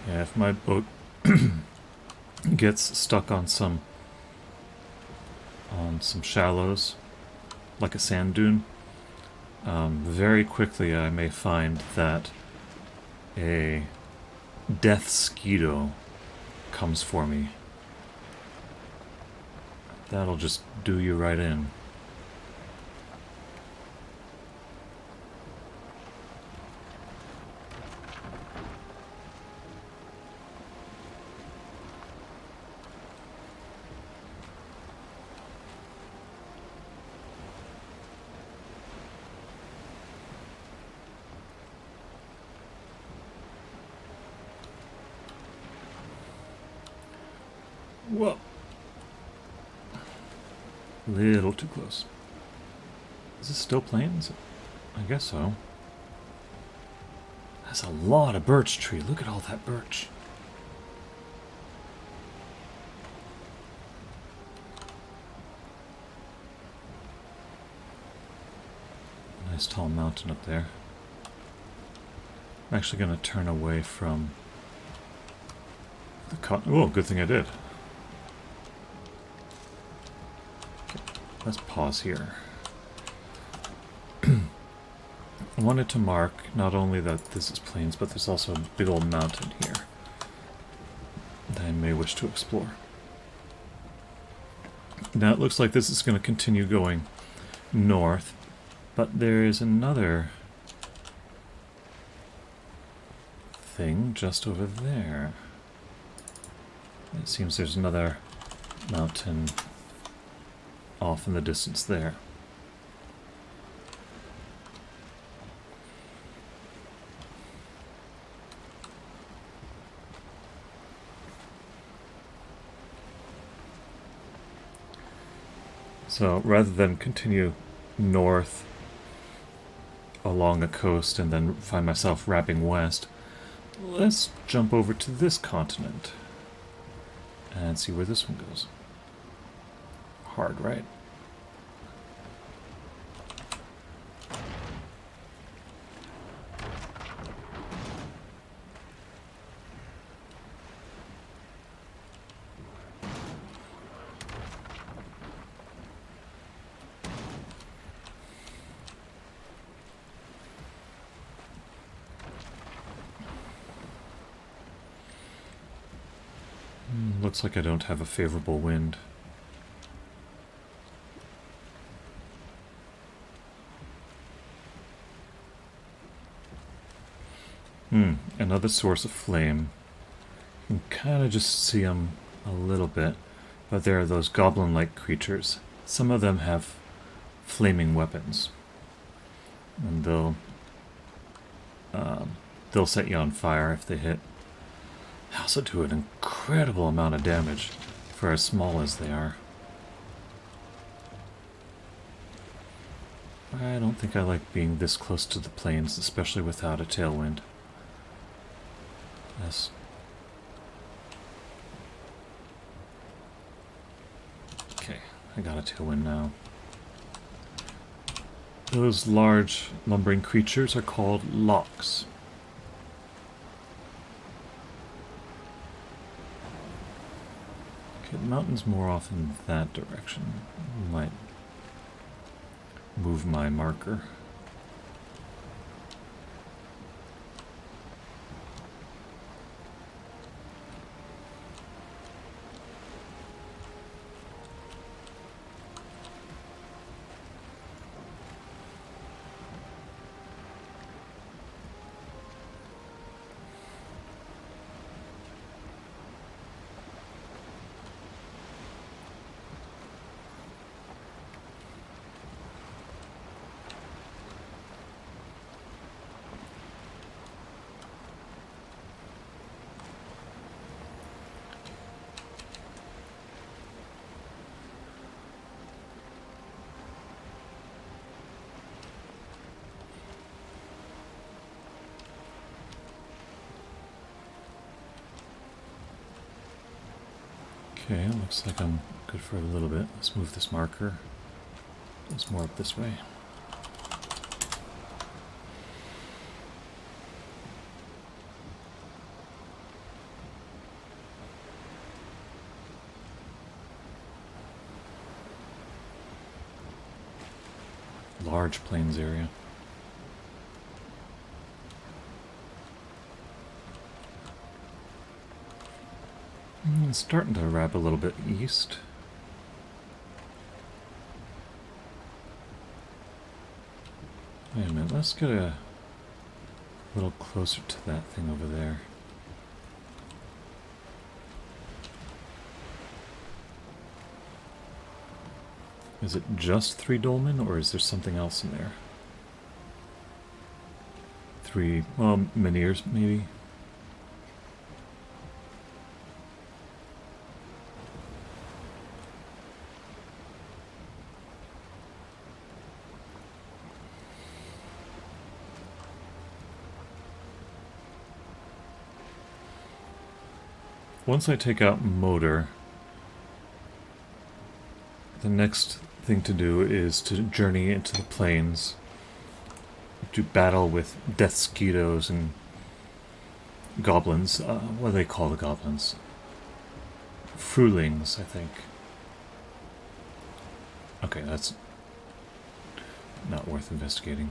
Speaker 1: Yeah, if my boat gets stuck on some shallows, like a sand dune, very quickly I may find that a death skeeto comes for me. That'll just do you right in. Whoa. Little too close. Is this still plains? I guess so. That's a lot of birch tree. Look at all that birch. Nice tall mountain up there. I'm actually going to turn away from the cotton. Oh, good thing I did. Let's pause here. I wanted to mark not only that this is plains, but there's also a big old mountain here that I may wish to explore. Now it looks like this is going to continue going north, but there is another thing just over there. It seems there's another mountain off in the distance there. So rather than continue north along a coast and then find myself wrapping west, let's jump over to this continent and see where this one goes. Hard, right? Looks like I don't have a favorable wind. Another source of flame. You can kind of just see them a little bit, but there are those goblin-like creatures. Some of them have flaming weapons, and they'll set you on fire if they hit. They also do an incredible amount of damage for as small as they are. I don't think I like being this close to the plains, especially without a tailwind. Yes. Okay, I got a tailwind now. Those large lumbering creatures are called lochs. Okay, the mountain's more off in that direction. Might move my marker. Okay, looks like I'm good for a little bit. Let's move this marker. Let's more up this way. Large plains area. It's starting to wrap a little bit east. Wait a minute, let's get a little closer to that thing over there. Is it just 3 dolmen, or is there something else in there? 3, well, Meniers, maybe? Once I take out motor, the next thing to do is to journey into the plains to battle with death skeetos and goblins. What do they call the goblins? Frulings, I think. Okay, that's not worth investigating.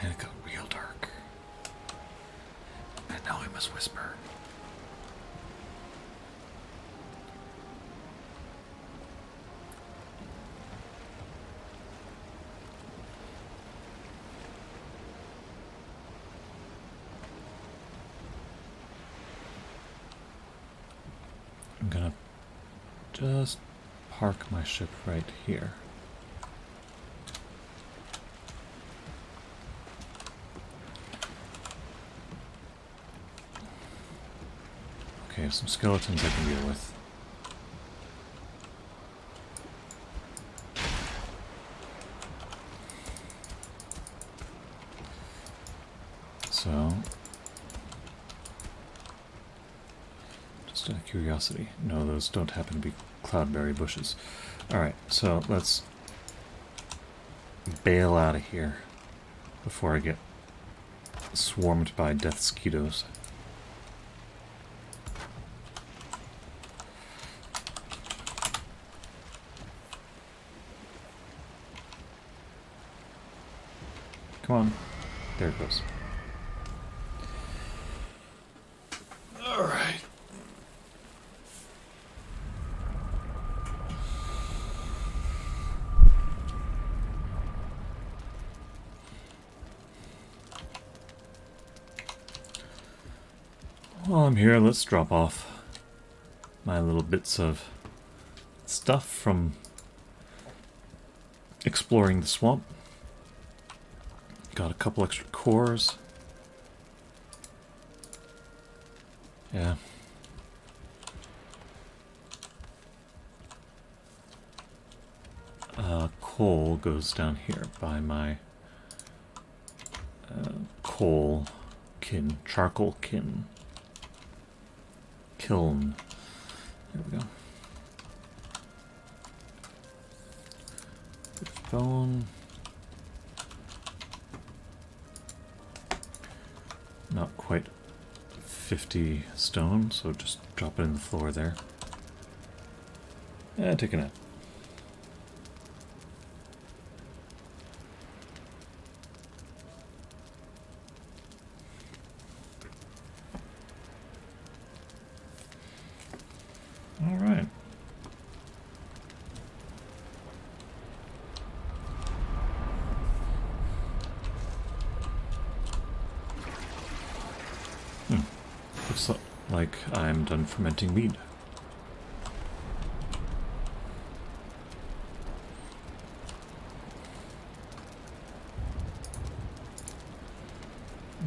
Speaker 1: And it got real dark. And now I must whisper. I'm gonna just park my ship right here. Okay, some skeletons I can deal with. So, just out of curiosity. No, those don't happen to be cloudberry bushes. Alright, so let's bail out of here before I get swarmed by death skeetos. Come on. There it goes. Alright. While I'm here, let's drop off my little bits of stuff from exploring the swamp. Got a couple extra cores. Yeah. Coal goes down here by my coal charcoal kiln. There we go. Bit of bone. Not quite 50 stone, so just drop it in the floor there. Take a nap. All right. Looks like I'm done fermenting mead.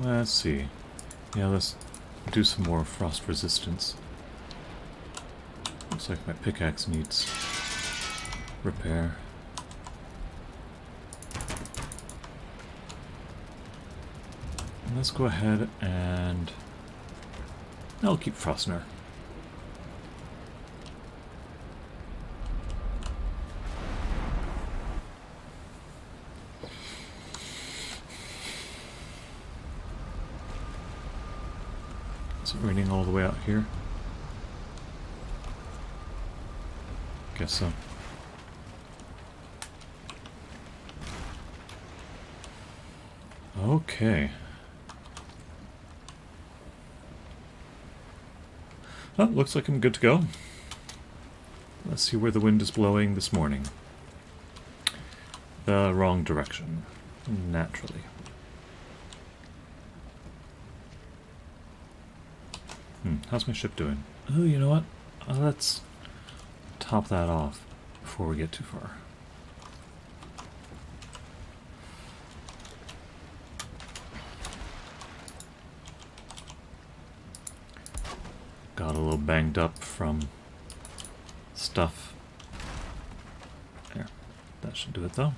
Speaker 1: Let's see. Yeah, let's do some more frost resistance. Looks like my pickaxe needs repair. And let's go ahead and I'll keep Frostner. Is it raining all the way out here? Guess so. Okay. Oh, looks like I'm good to go. Let's see where the wind is blowing this morning. The wrong direction, naturally. How's my ship doing? Oh, you know what? Let's top that off before we get too far. Got a little banged up from stuff. There. That should do it, though.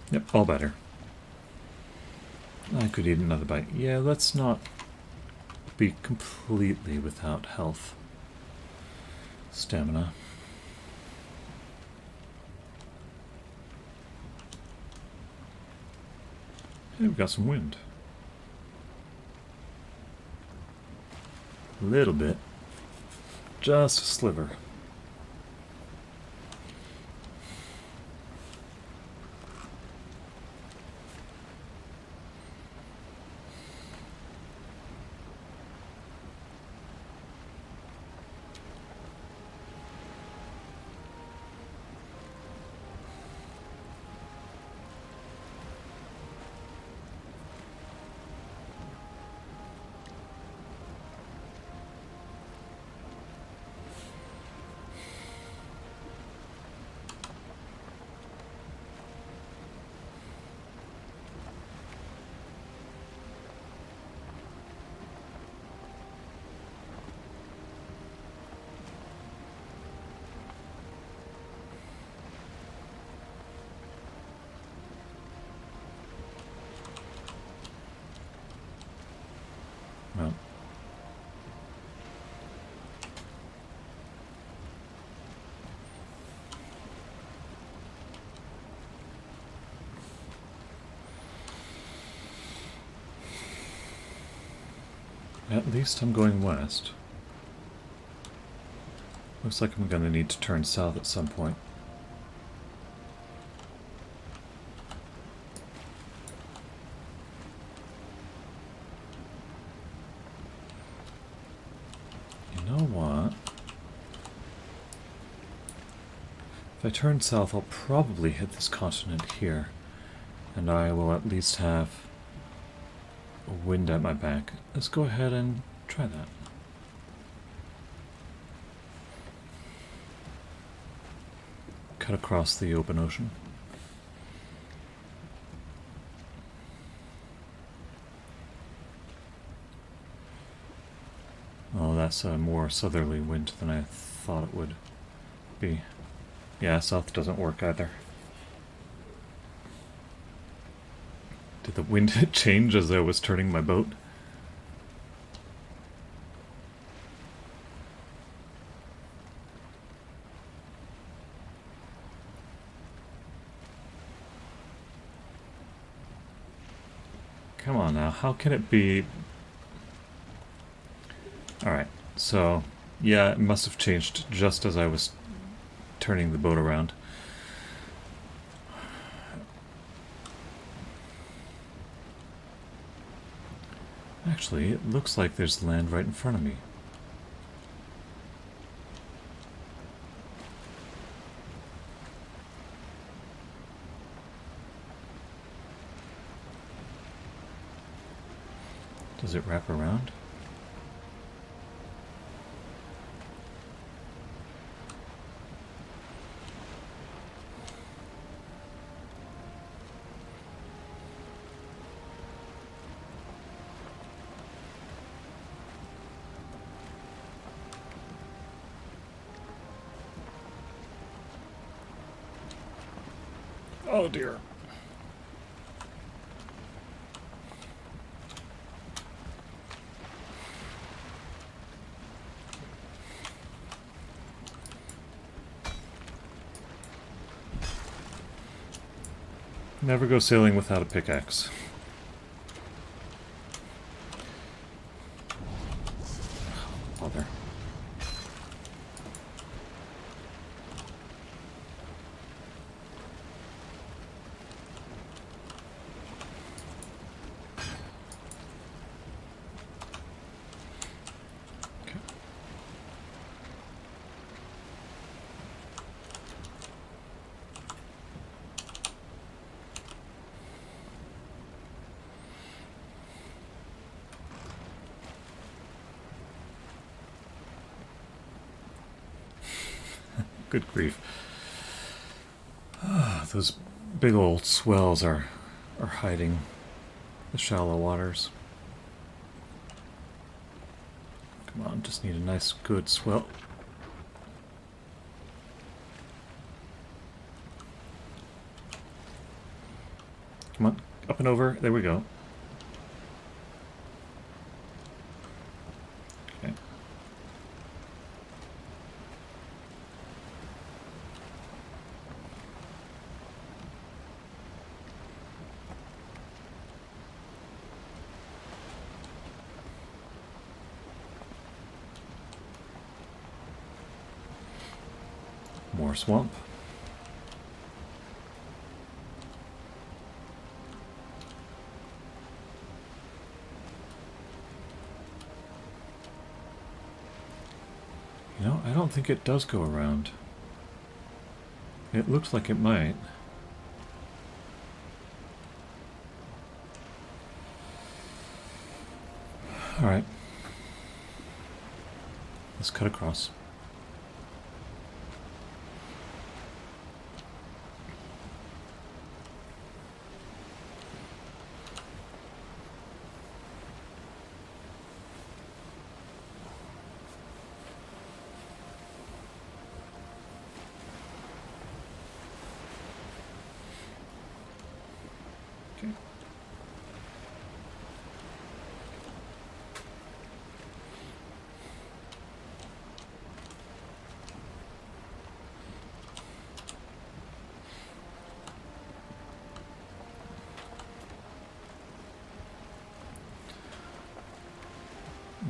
Speaker 1: Yep, all better. I could eat another bite. Yeah, let's not be completely without health. Stamina. Hey, we've got some wind. A little bit. Just a sliver. Well. At least I'm going west. Looks like I'm going to need to turn south at some point. You know what? If I turn south, I'll probably hit this continent here, and I will at least have a wind at my back. Let's go ahead and try that. Cut across the open ocean. Oh, that's a more southerly wind than I thought it would be. Yeah, south doesn't work either. Did the wind change as I was turning my boat? Come on now, how can it be? Alright, so yeah, it must have changed just as I was turning the boat around. Actually, it looks like there's land right in front of me. Does it wrap around? Oh dear. Never go sailing without a pickaxe. Bother. Okay. Good grief. Those big old swells are hiding the shallow waters. Come on, just need a nice good swell. Come on, up and over. There we go. Okay. More swamp. You know, I don't think it does go around. It looks like it might. Alright. Let's cut across. Okay.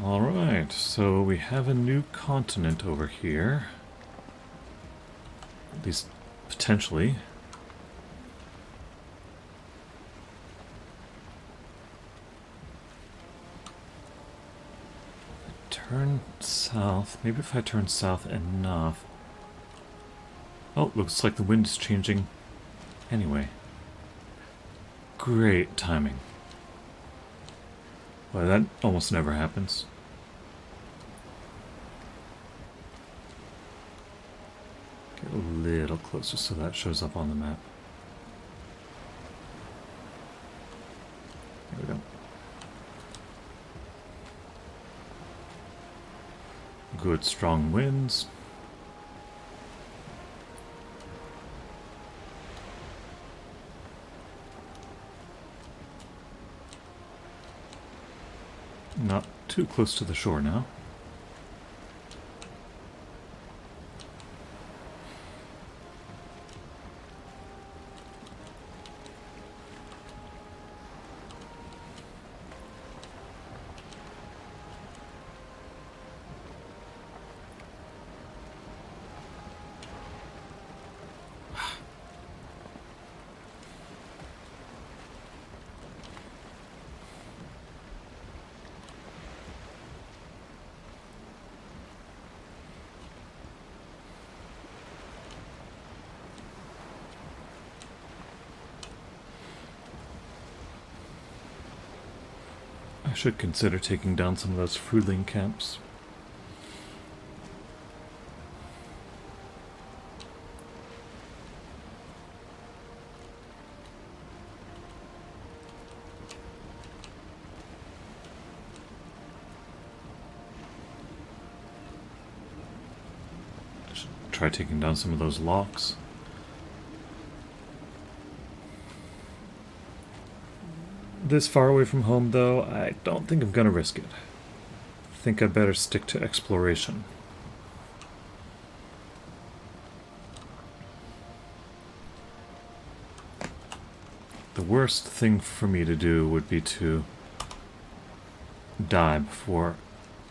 Speaker 1: Alright, so we have a new continent over here. At least potentially. Turn south. Maybe if I turn south enough. Oh, looks like the wind is changing anyway. Great timing. Well, that almost never happens. Get a little closer so that shows up on the map. There we go. Good strong winds. Not too close to the shore now. I should consider taking down some of those fruitling camps. Should try taking down some of those locks. This far away from home, though, I don't think I'm gonna risk it. I think I better stick to exploration. The worst thing for me to do would be to die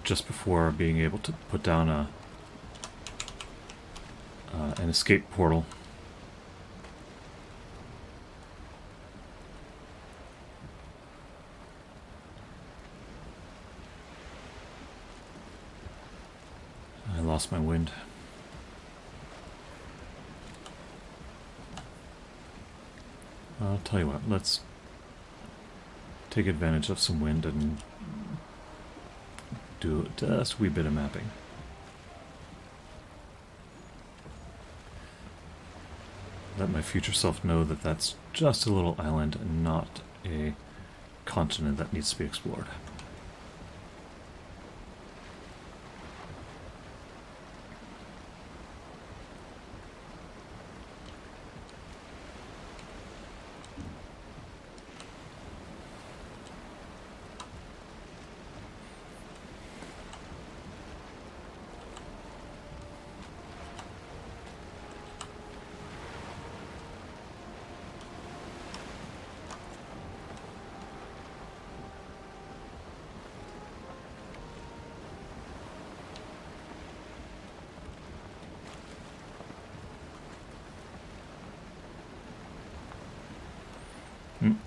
Speaker 1: just before being able to put down an escape portal. I lost my wind. I'll tell you what, let's take advantage of some wind and do just a wee bit of mapping. Let my future self know that that's just a little island and not a continent that needs to be explored.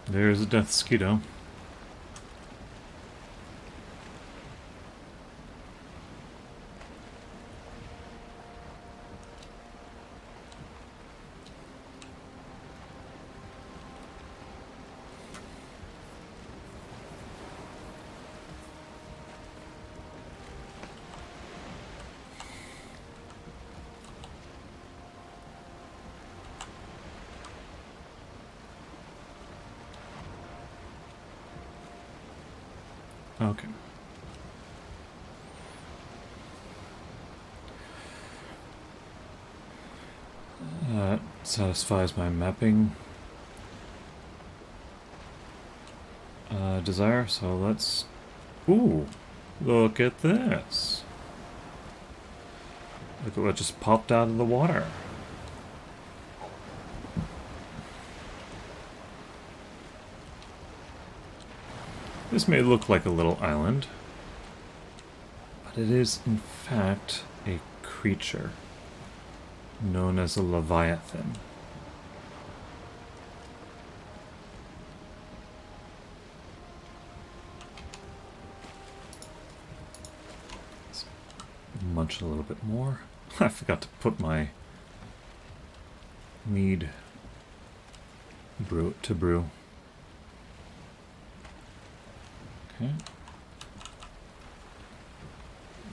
Speaker 1: There's a death mosquito. Okay. That satisfies my mapping desire, so let's... Ooh! Look at this! Look at what just popped out of the water. This may look like a little island, but it is in fact a creature known as a Leviathan. Let's munch a little bit more. I forgot to put my mead to brew. Okay.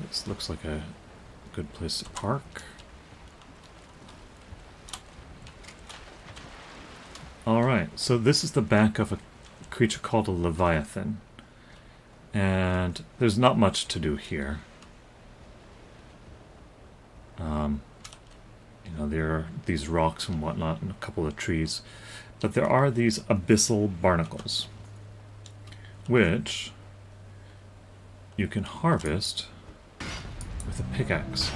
Speaker 1: This looks like a good place to park. Alright, so this is the back of a creature called a Leviathan. And there's not much to do here. You know, there are these rocks and whatnot and a couple of trees. But there are these abyssal barnacles, which you can harvest with a pickaxe.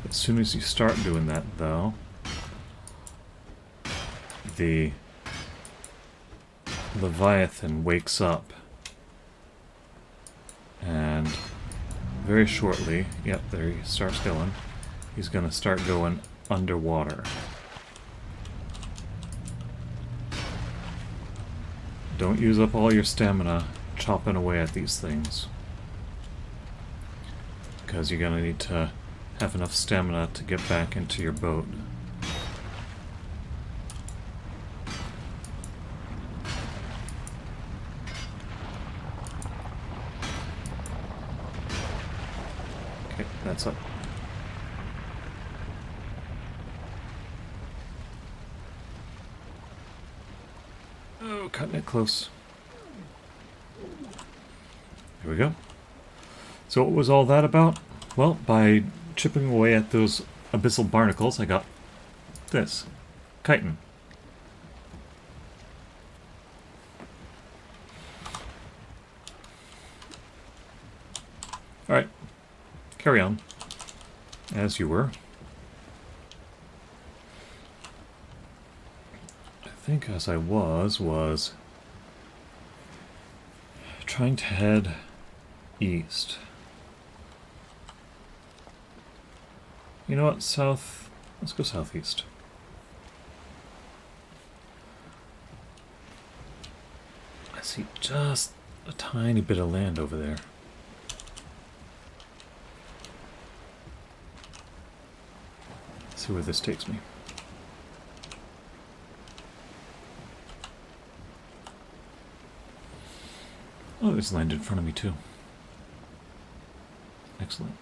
Speaker 1: As soon as you start doing that, though, the Leviathan wakes up, and very shortly, yep, there he starts going, he's going to start going underwater. Don't use up all your stamina chopping away at these things, because you're going to need to have enough stamina to get back into your boat. Okay, that's up. Oh, cutting it close. There we go. So what was all that about? Well, by chipping away at those abyssal barnacles, I got this. Chitin. Alright. Carry on. As you were. I think as I was trying to head east. You know what? South. Let's go southeast. I see just a tiny bit of land over there. Let's see where this takes me. Oh, there's land in front of me too. Excellent.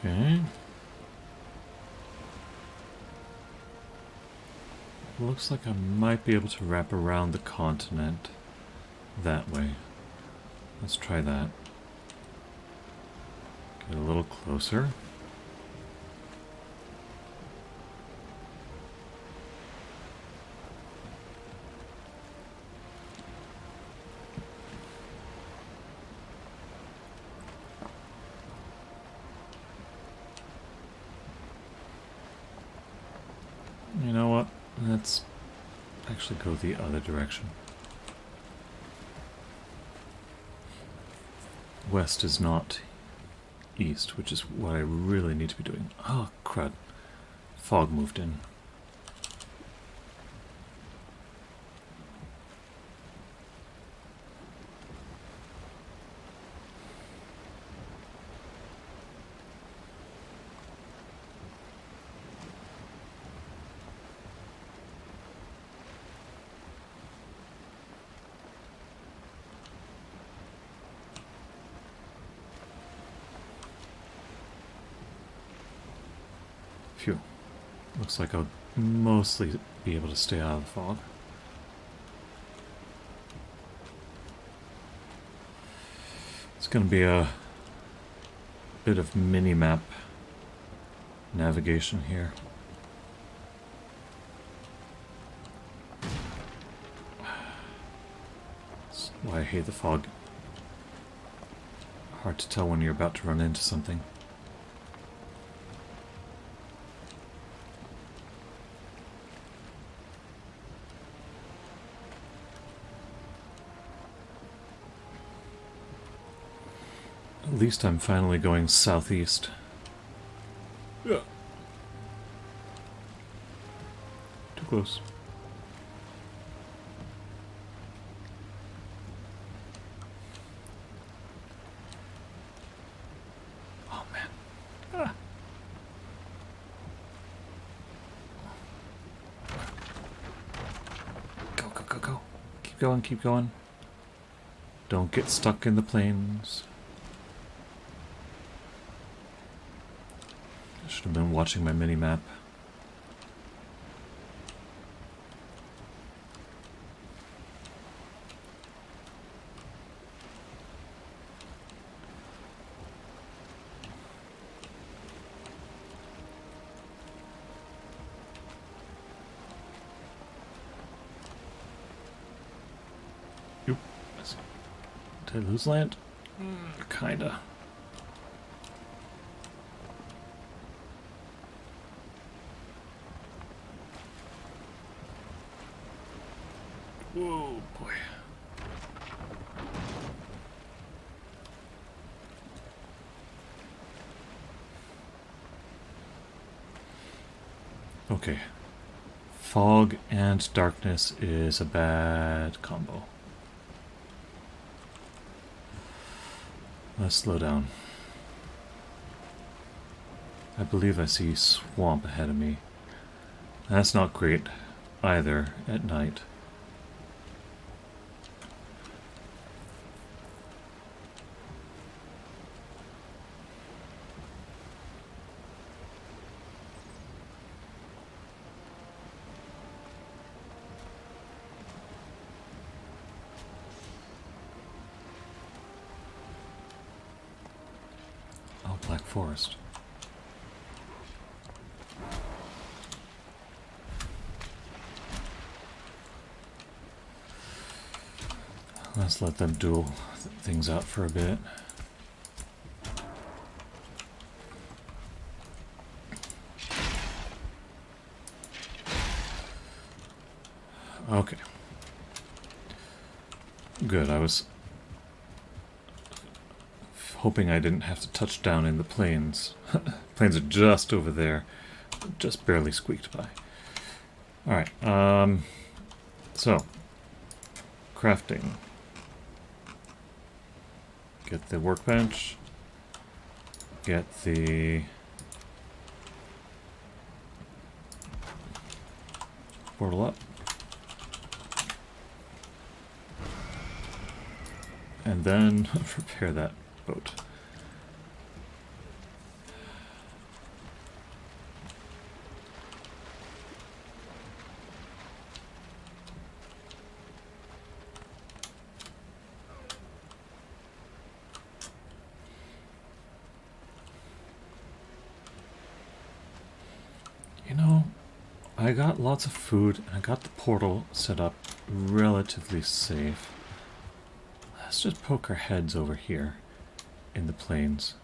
Speaker 1: Okay. Looks like I might be able to wrap around the continent that way. Let's try that. Get a little closer. You know what? Let's actually go the other direction. West is not east, which is what I really need to be doing. Oh, crud. Fog moved in. Phew. Looks like I'll mostly be able to stay out of the fog. It's going to be a bit of mini-map navigation here. That's why I hate the fog. Hard to tell when you're about to run into something. At least I'm finally going southeast. Yeah. Too close. Oh man. Ah. Go, go, go, go. Keep going, keep going. Don't get stuck in the plains. Should have been watching my mini-map. Oop. Did I lose land? Kinda. Whoa, boy. Okay. Fog and darkness is a bad combo. Let's slow down. I believe I see swamp ahead of me. That's not great either at night. Oh, Black Forest. Let's let them duel things out for a bit. Okay. Good, I was hoping I didn't have to touch down in the plains. Plains are just over there. Just barely squeaked by. Alright, so, crafting. Get the workbench. Get the portal up. And then prepare that boat. You know, I got lots of food and I got the portal set up relatively safe. Let's just poke our heads over here in the plains.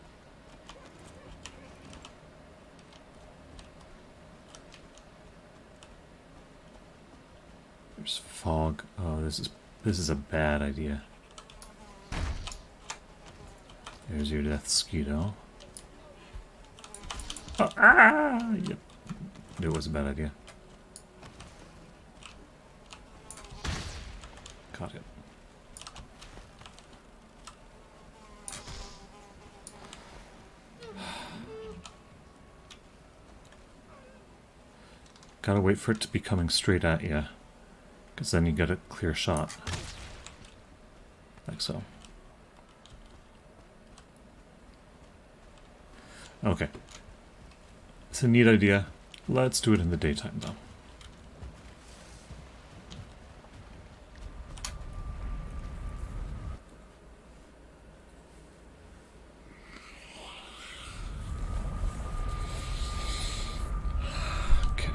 Speaker 1: There's fog. Oh, this is a bad idea. There's your death mosquito. Oh, ah! Yep. Knew it was a bad idea. Caught it. Gotta wait for it to be coming straight at you, because then you get a clear shot. Like so. Okay. It's a neat idea. Let's do it in the daytime, though. Okay.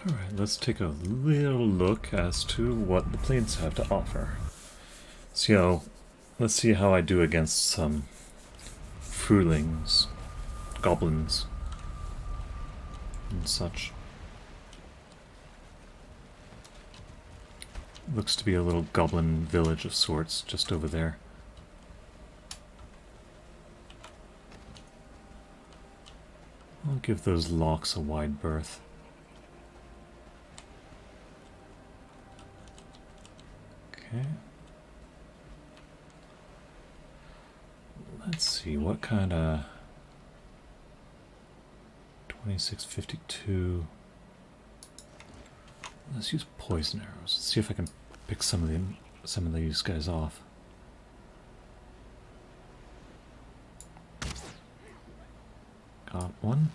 Speaker 1: Alright, let's take a little look as to what the plains have to offer. Let's see how I do against some frulings, goblins, and such. Looks to be a little goblin village of sorts just over there. I'll give those locks a wide berth. Okay. Let's see, what kind of 2652. Let's use poison arrows. Let's see if I can pick some of these guys off. Got one.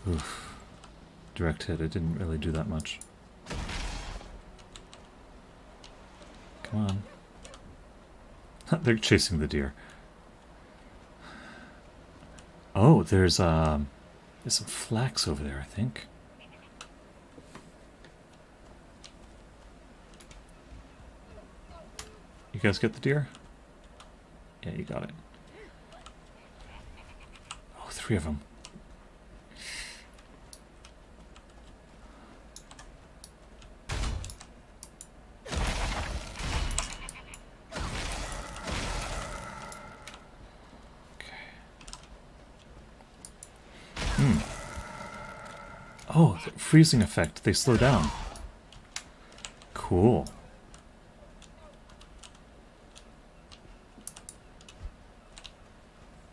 Speaker 1: Oof. Direct hit, it didn't really do that much. Come on. They're chasing the deer. Oh, there's some flax over there, I think. You guys get the deer? Yeah, you got it. Oh, 3 of them. Oh, the freezing effect. They slow down. Cool.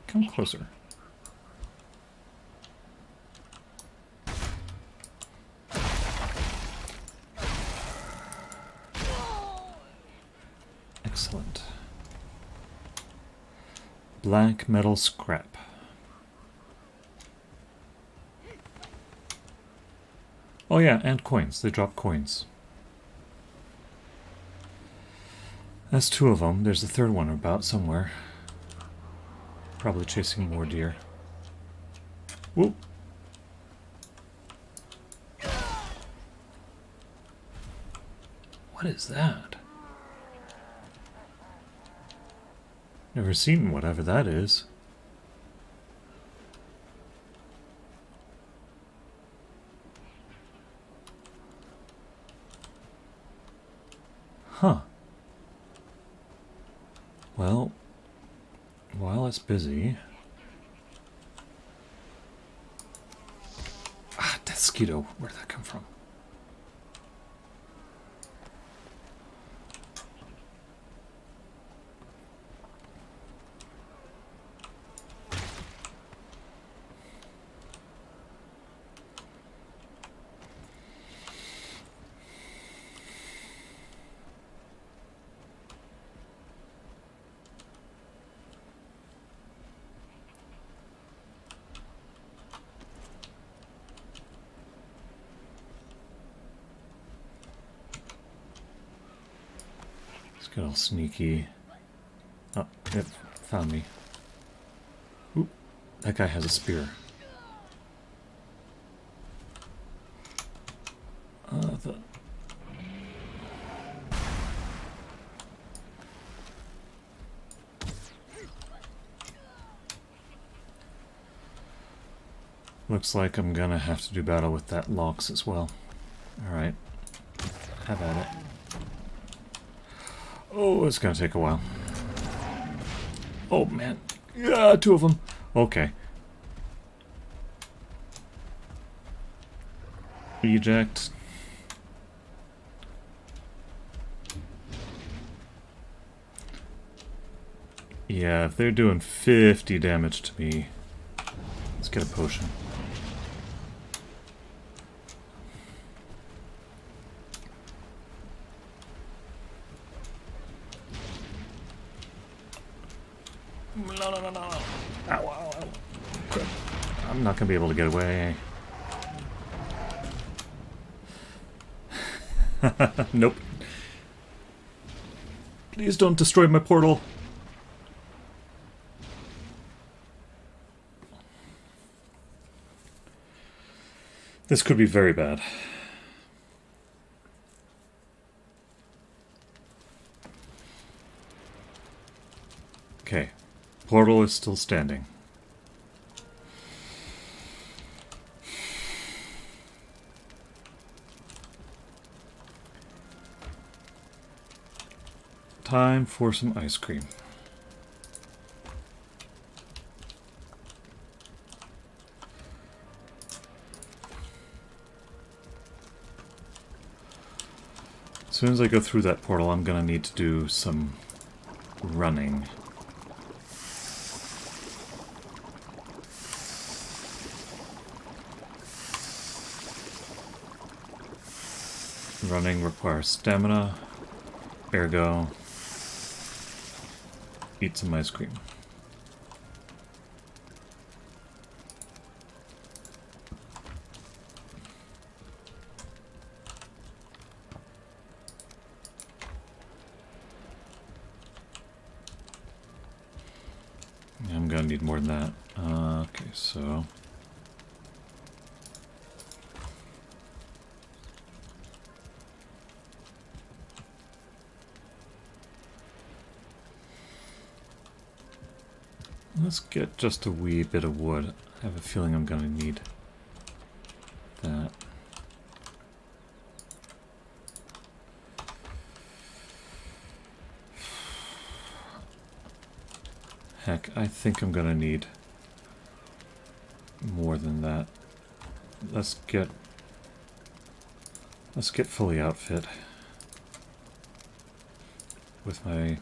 Speaker 1: Come closer. Excellent. Black metal scrap. Oh yeah, and coins. They drop coins. That's 2 of them. There's a 3rd one about somewhere. Probably chasing more deer. Whoop. What is that? Never seen whatever that is. Huh. Well, while it's busy... Ah, Mosquito. Where'd that come from? Get all sneaky. Oh, it found me. Oop, that guy has a spear. Looks like I'm gonna have to do battle with that Lox as well. Alright. Have at it. Oh, it's gonna take a while. Oh, man. Yeah, 2 of them. Okay. Eject. Yeah, if they're doing 50 damage to me, let's get a potion. No. Ow, ow, ow. I'm not going to be able to get away. Nope. Please don't destroy my portal. This could be very bad. Okay. Portal is still standing. Time for some ice cream. As soon as I go through that portal, I'm gonna need to do some running. Running requires stamina, ergo, eat some ice cream. I'm gonna need more than that. Okay, so... let's get just a wee bit of wood. I have a feeling I'm going to need that. Heck, I think I'm going to need more than that. Let's get fully outfit with my,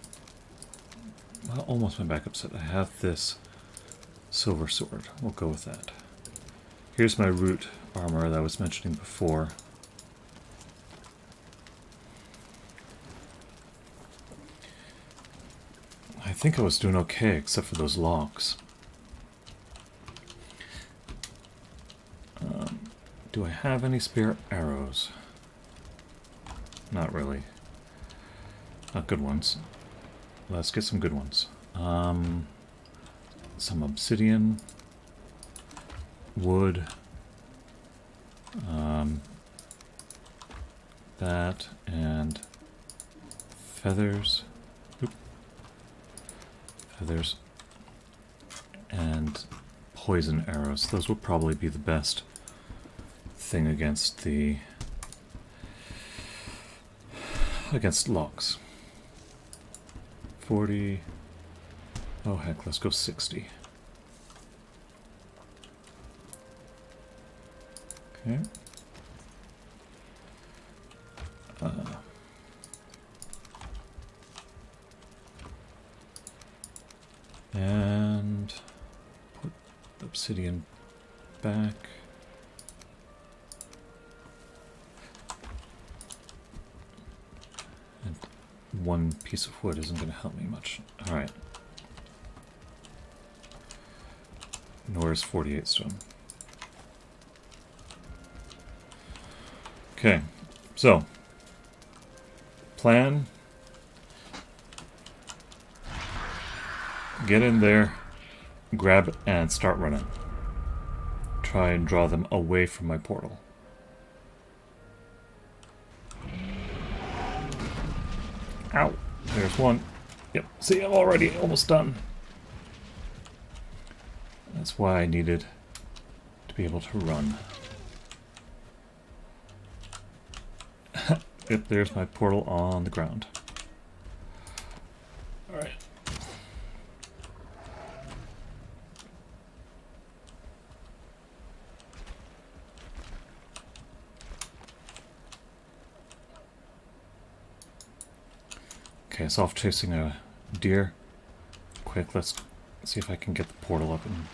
Speaker 1: well, almost my backup set. I have this silver sword. We'll go with that. Here's my root armor that I was mentioning before. I think I was doing okay except for those logs. Do I have any spare arrows? Not really. Not good ones. Let's get some good ones. Some obsidian, wood, that, and feathers. Oop. Feathers and poison arrows. Those will probably be the best thing against logs. 40. Oh heck, let's go 60. Okay. And put the obsidian back. And one piece of wood isn't going to help me much. Alright. Nor is 48 stone. Okay, so plan. Get in there, grab and start running. Try and draw them away from my portal. Ow, there's one. Yep, see, I'm already almost done. That's why I needed to be able to run. Yep, there's my portal on the ground. Alright. Okay, so off chasing a deer. Quick, let's see if I can get the portal up and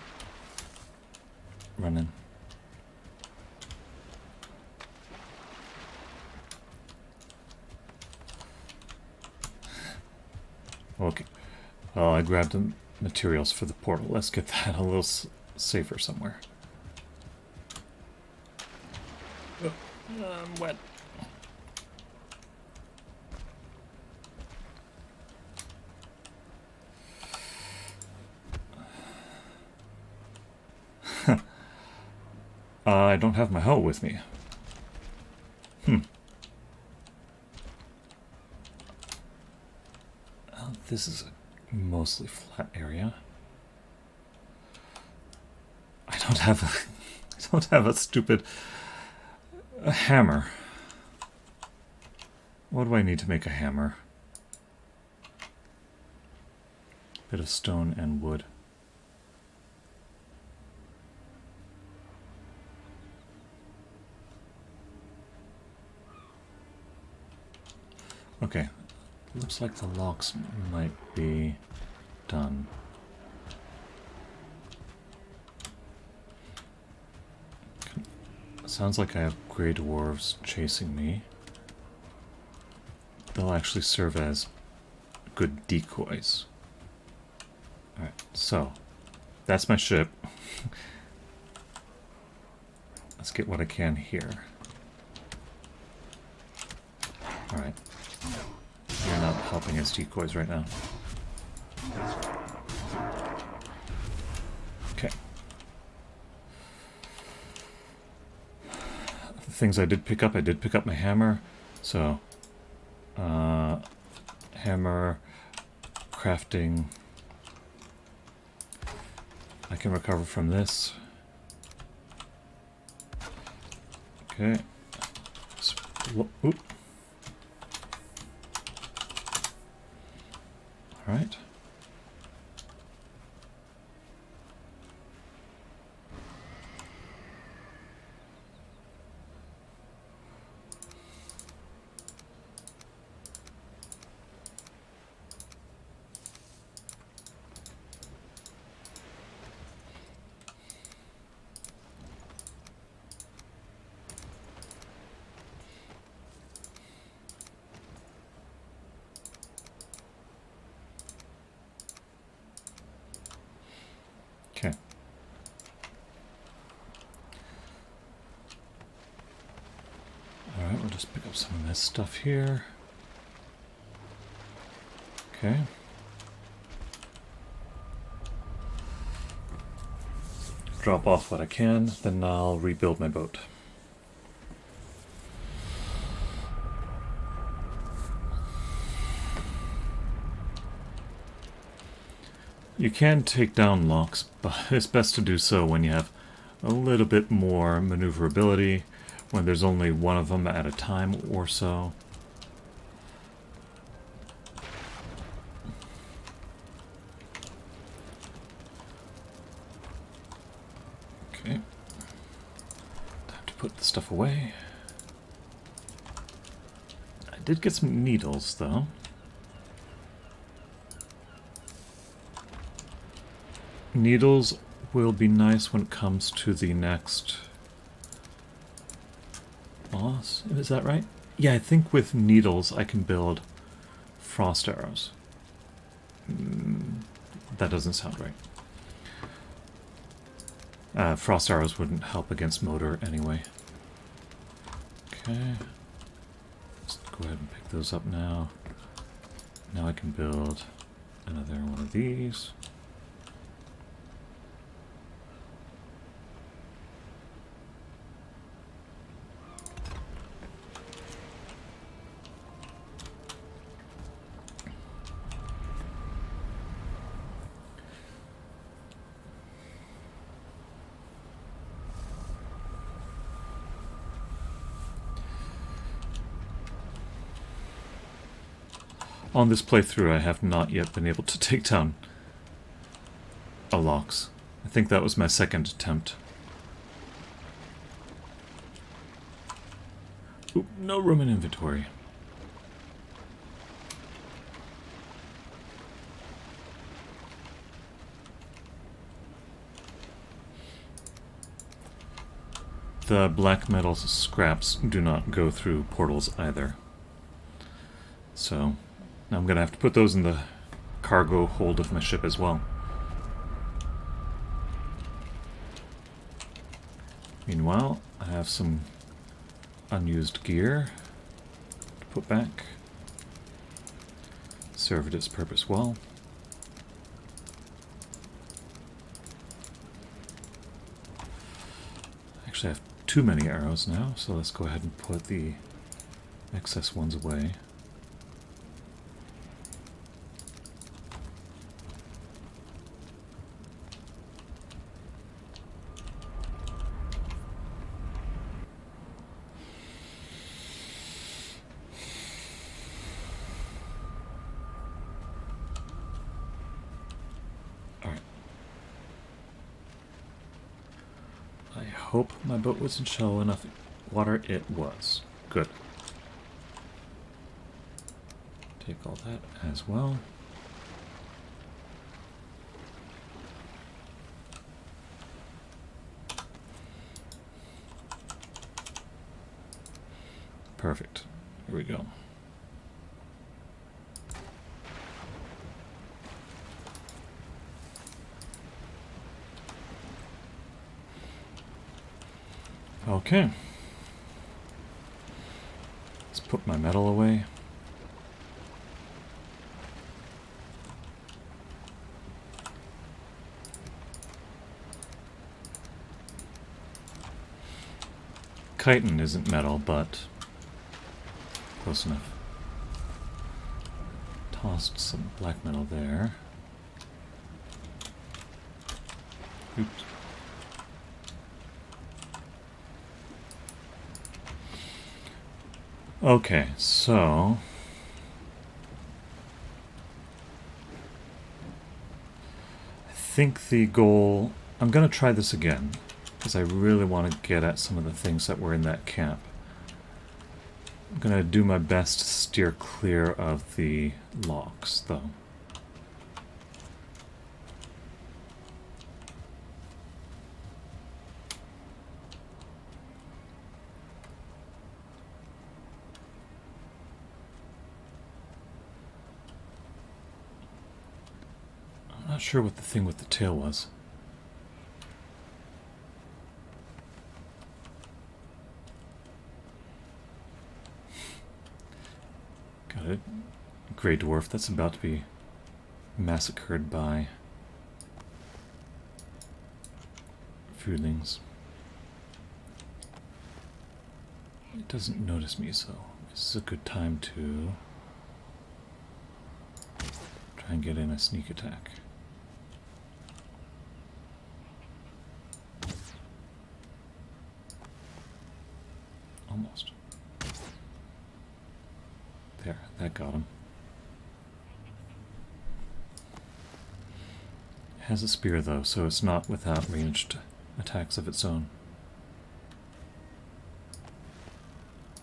Speaker 1: running. Okay. Well, I grabbed the materials for the portal. Let's get that a little safer somewhere. Oh, I'm wet. I don't have my hoe with me. This is a mostly flat area. I don't have a stupid hammer. What do I need to make a hammer? Bit of stone and wood. Okay. Looks like the logs might be done. Sounds like I have gray dwarves chasing me. They'll actually serve as good decoys. Alright, so that's my ship. Let's get what I can here. Alright. You're not helping as decoys right now. Okay. things I did pick up my hammer. So, hammer, crafting. I can recover from this. Okay. Oop. All right. Okay. All right, we'll just pick up some of this stuff here. Okay. Drop off what I can, then I'll rebuild my boat. You can take down locks, but it's best to do so when you have a little bit more maneuverability, when there's only one of them at a time or so. Okay. Time to put the stuff away. I did get some needles, though. Needles will be nice when it comes to the next boss. Is that right? Yeah, I think with needles I can build frost arrows. That doesn't sound right. Frost arrows wouldn't help against motor anyway. Okay. Let's go ahead and pick those up now. Now I can build another one of these. On this playthrough, I have not yet been able to take down a Lox. I think that was my second attempt. Oop, no room in inventory. The black metal scraps do not go through portals either. So now I'm going to have to put those in the cargo hold of my ship as well. Meanwhile, I have some unused gear to put back. Served its purpose well. Actually, I have too many arrows now, so let's go ahead and put the excess ones away. I hope my boat was in shallow enough water. It was. Good. Take all that as well. Perfect. Here we go. Okay. Let's put my metal away. chitin isn't metal, but close enough. Tossed some black metal there. Oops. Okay, so I think the goal... I'm going to try this again, because I really want to get at some of the things that were in that camp. I'm going to do my best to steer clear of the locks, though. I'm not sure what the thing with the tail was. Got it. Grey dwarf that's about to be massacred by foodlings. It doesn't notice me, so this is a good time to try and get in a sneak attack. Almost. There, that got him. It has a spear though, so it's not without ranged attacks of its own.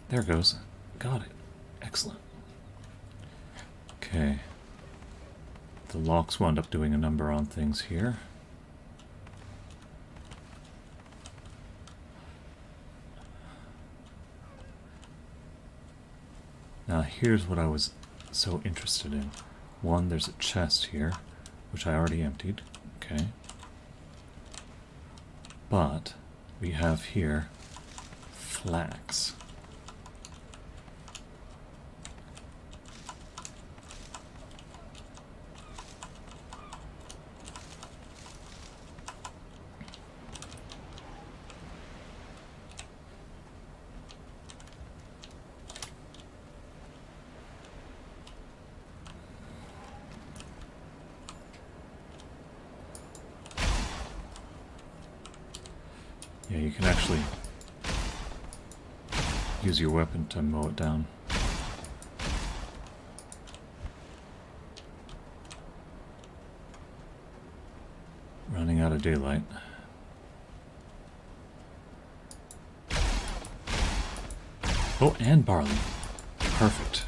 Speaker 1: There it goes. Got it. Excellent. Okay. The locks wound up doing a number on things here. Now here's what I was so interested in. One, there's a chest here, which I already emptied. Okay. But we have here flax. Yeah, you can actually use your weapon to mow it down. Running out of daylight. Oh, and barley. Perfect.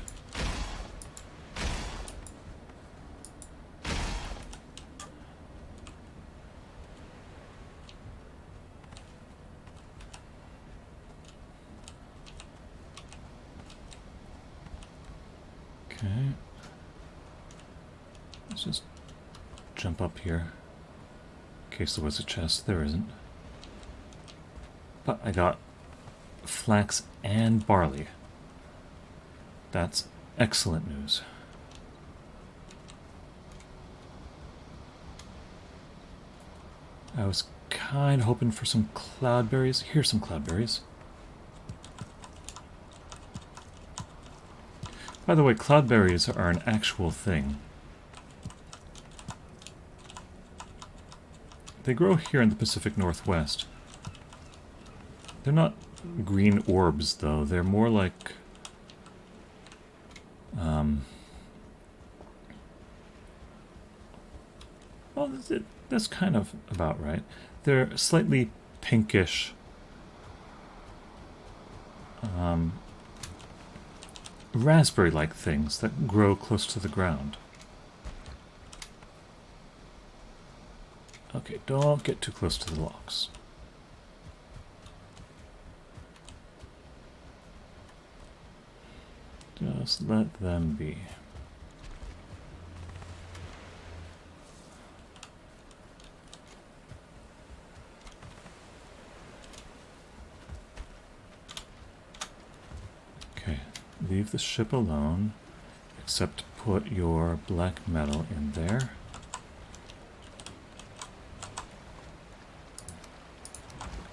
Speaker 1: Okay. Let's just jump up here. In case there was a chest. There isn't. But I got flax and barley. That's excellent news. I was kind of hoping for some cloudberries. Here's some cloudberries. By the way, cloudberries are an actual thing. They grow here in the Pacific Northwest. They're not green orbs, though. They're more like... well, that's kind of about right. They're slightly pinkish. Raspberry-like things that grow close to the ground. Okay, don't get too close to the locks. Just let them be. Okay, leave the ship alone, except put your black metal in there.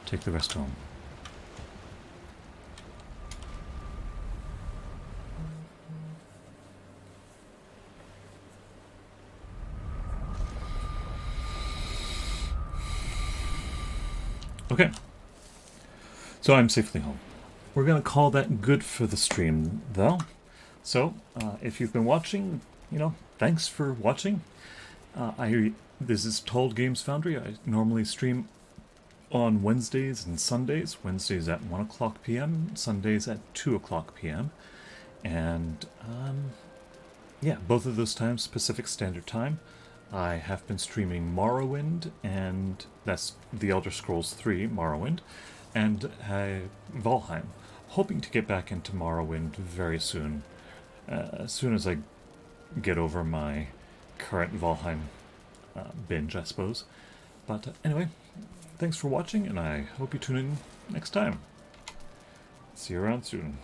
Speaker 1: Take the rest home. Okay. So I'm safely home. We're going to call that good for the stream, though. So, if you've been watching, thanks for watching. This is Told Games Foundry. I normally stream on Wednesdays and Sundays. Wednesdays at 1 o'clock p.m., Sundays at 2 o'clock p.m. And, both of those times, Pacific Standard Time. I have been streaming Morrowind, and that's The Elder Scrolls 3, Morrowind, and Valheim. Hoping to get back into Morrowind very soon. As soon as I get over my current Valheim binge, I suppose. But anyway, thanks for watching, and I hope you tune in next time. See you around soon.